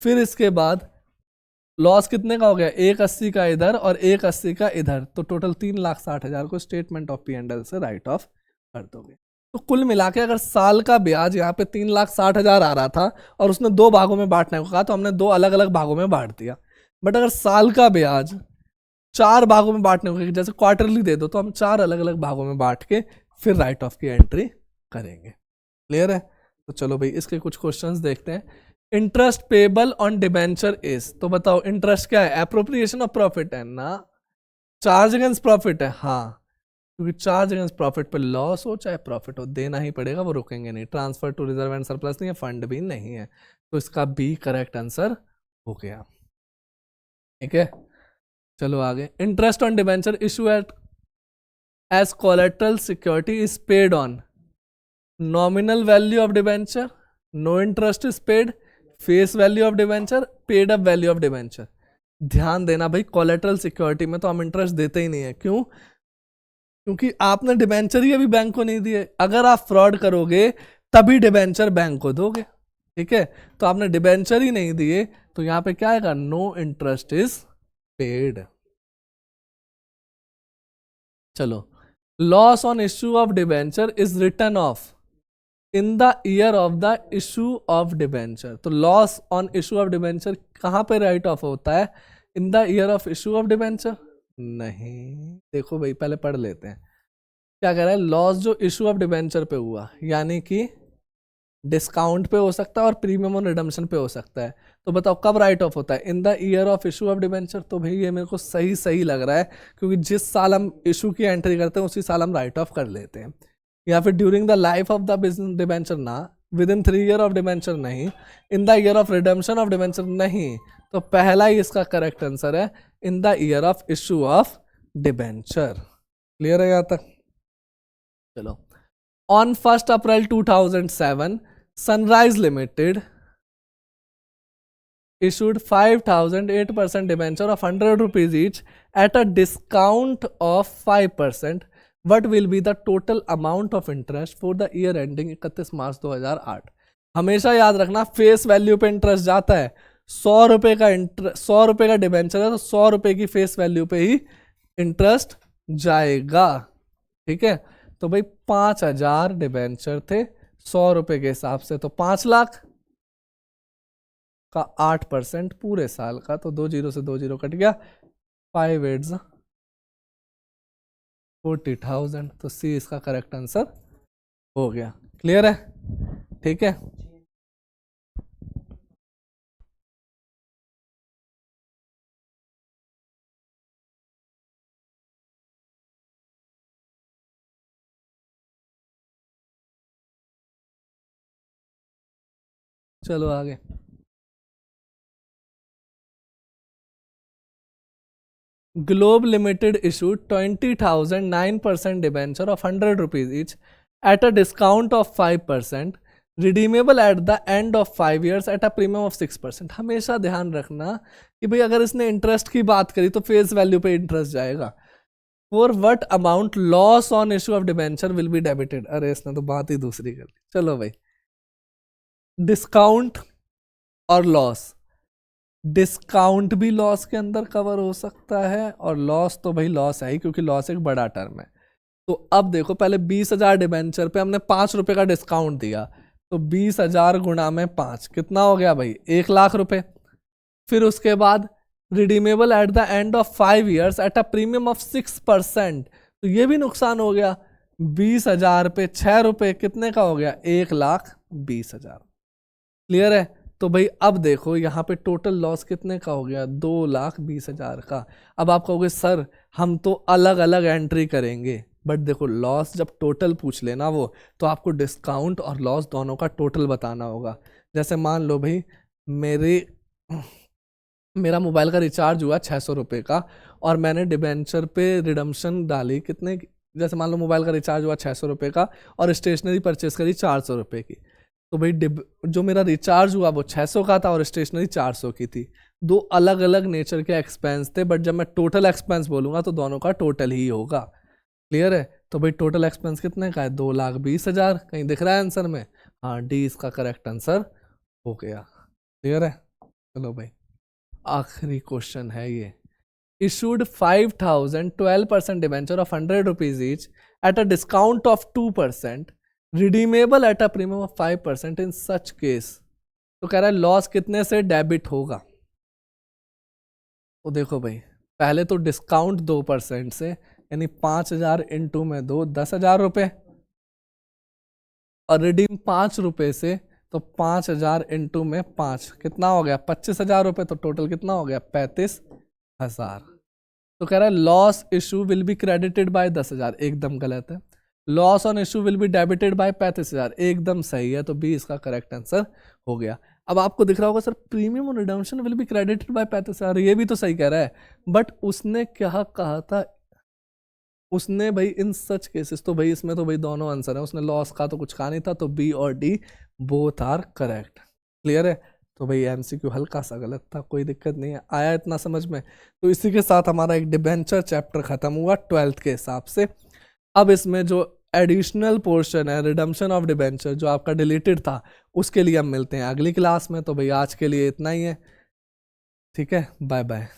Speaker 1: फिर इसके बाद लॉस कितने का हो गया? 1,80 का इधर और 1,80 का इधर, तो टोटल 3,60,000 को स्टेटमेंट ऑफ P&L से राइट ऑफ कर दोगे। तो कुल मिला के अगर साल का ब्याज यहाँ पे 3,60,000 आ रहा था और उसने 2 भागों में बांटने को कहा, तो हमने 2 अलग अलग भागों में बांट दिया। बट अगर साल का ब्याज 4 भागों में बांटने को, जैसे क्वार्टरली दे दो, तो हम 4 अलग अलग भागों में बांट के फिर राइट ऑफ की एंट्री करेंगे। क्लियर है? तो चलो भाई इसके कुछ क्वेश्चंस देखते हैं। Interest payable on debenture is, तो बताओ इंटरेस्ट क्या है? एप्रोप्रिएशन ऑफ प्रॉफिट है ना? चार्ज अगेंस्ट प्रॉफिट है, हाँ, क्योंकि चार्ज अगेंस्ट प्रॉफिट पे लॉस हो चाहे प्रॉफिट हो देना ही पड़ेगा, वो रुकेंगे नहीं। Transfer to reserve and surplus नहीं है, फंड भी नहीं है, तो इसका बी करेक्ट आंसर हो गया। ठीक है, चलो आगे। Interest on debenture issue at as collateral security is paid on nominal value of debenture, no interest is paid, face value of debenture, paid up value of debenture. ध्यान देना भाई, collateral security में तो हम इंटरेस्ट देते ही नहीं है। क्यों? क्योंकि आपने डिबेंचर ही अभी बैंक को नहीं दिए। अगर आप फ्रॉड करोगे तभी डिबेंचर बैंक को दोगे। ठीक है, तो आपने डिबेंचर ही नहीं दिए, तो यहां पे क्या आएगा? No interest is paid. चलो, loss on issue of debenture is written off in the year of the issue of debenture. तो loss on issue of debenture कहां पे राइट ऑफ होता है? In the year of issue of debenture नहीं। देखो भाई पहले पढ़ लेते हैं क्या कह रहा है। लॉस जो इशू ऑफ डिबेंचर पे हुआ, यानी कि डिस्काउंट पे हो सकता है और प्रीमियम और रिडम्पशन पे हो सकता है, तो बताओ कब राइट ऑफ होता है? In the year of issue of debenture. तो भाई ये मेरे को सही लग रहा है, क्योंकि जिस साल हम इशू की एंट्री करते हैं उसी साल हम राइट ऑफ कर लेते हैं। या फिर during the life of the business debenture ना, within 3 year of debenture नहीं, in the year of redemption of debenture नहीं, तो पहला ही इसका करेक्ट आंसर है in the year of issue of debenture. Clear है यहाँ तक? चलो, on 1 April 2007 Sunrise Limited issued 5,000 8% debenture of 100 rupees each at a discount of 5%. What will be the total amount of interest for the year ending 31 मार्च 2008? हमेशा याद रखना face value पे interest जाता है। 100 रुपए का डिबेंचर है तो 100 रुपए की फेस वैल्यू पे ही इंटरेस्ट जाएगा। ठीक है, तो भाई 5,000 डिबेंचर थे 100 रुपए के हिसाब से, तो 5 लाख का 8% पूरे साल का, तो 2 जीरो से 2 जीरो कट गया, 5 8 40,000, तो सी इसका करेक्ट आंसर हो गया। क्लियर है? ठीक है, चलो आगे। Globe Limited issued 20,000 9% debenture of 100 rupees each at a discount of 5%, redeemable at the end of 5 years at a premium of 6%. हमेशा ध्यान रखना कि भाई अगर इसने इंटरेस्ट की बात करी तो फेस वैल्यू पे इंटरेस्ट जाएगा। For what amount loss on issue of debenture will be debited? अरे इसने तो बात ही दूसरी कर दी। चलो भाई, डिस्काउंट और लॉस, डिस्काउंट भी लॉस के अंदर कवर हो सकता है और लॉस तो भाई लॉस है ही, क्योंकि लॉस एक बड़ा टर्म है। तो अब देखो, पहले 20,000 डिबेंचर पे हमने 5 रुपए का डिस्काउंट दिया, तो 20,000 गुणा में 5 कितना हो गया भाई? 1 लाख रुपए। फिर उसके बाद redeemable at the end of 5 years at a premium of 6%, तो ये भी नुकसान हो गया। 20,000 पे 6 रुपए कितने का हो गया? 1,20,000। क्लियर है? तो भाई अब देखो यहाँ पे टोटल लॉस कितने का हो गया? 2,20,000 का। अब आप कहोगे सर हम तो अलग अलग एंट्री करेंगे, बट देखो लॉस जब टोटल पूछ लेना वो, तो आपको डिस्काउंट और लॉस दोनों का टोटल बताना होगा। जैसे मान लो भाई मेरा मोबाइल का रिचार्ज हुआ 600 रुपये का और मैंने डिबेंचर पे रिडम्पशन डाली कितने, जैसे मान लो मोबाइल का रिचार्ज हुआ 600 रुपये का और स्टेशनरी परचेस करी 400 रुपये की, तो भाई जो मेरा रिचार्ज हुआ वो 600 का था और स्टेशनरी 400 की थी। दो अलग अलग नेचर के एक्सपेंस थे, बट जब मैं टोटल एक्सपेंस बोलूँगा तो दोनों का टोटल ही होगा। क्लियर है? तो भाई टोटल एक्सपेंस कितने का है? 2,20,000। कहीं दिख रहा है आंसर में? हाँ, डी इसका करेक्ट आंसर हो गया। क्लियर है? चलो भाई, आखिरी क्वेश्चन है ये। issued 5,000 12% debenture of 100 rupees each at a discount of 2%, redeemable at a premium of 5% in such case. तो कह रहा है लॉस कितने से डेबिट होगा? तो देखो भाई, पहले तो डिस्काउंट 2% से, यानी 5,000 इंटू में 2 10,000 रुपये, और रिडीम 5 रुपये से, तो 5,000 इंटू में 5 कितना हो गया? 25,000 रुपये। तो टोटल कितना हो गया? 35,000। तो कह रहा है loss issue will be credited bye 10,000, एकदम गलत है। Loss on issue will be debited bye 35,000, एकदम सही है। तो बी इसका करेक्ट आंसर हो गया। अब आपको दिख रहा होगा सर प्रीमियम और redemption will be credited bye 35,000, ये भी तो सही कह रहा है, बट उसने क्या कहा था? उसने भाई इन सच केसेस, तो भाई इसमें तो भाई दोनों आंसर है, उसने लॉस का तो कुछ कहा नहीं था, तो बी और D both are correct. Clear है? तो भाई एमसीक्यू हल्का सा गलत था, कोई दिक्कत नहीं है, आया इतना समझ में। तो इसी के साथ हमारा एक डिबेंचर चैप्टर खत्म हुआ 12th के हिसाब से। अब इसमें जो एडिशनल पोर्शन है रिडम्पशन ऑफ डिबेंचर जो आपका डिलीटेड था, उसके लिए हम मिलते हैं अगली क्लास में। तो भाई आज के लिए इतना ही है, ठीक है, बाय बाय।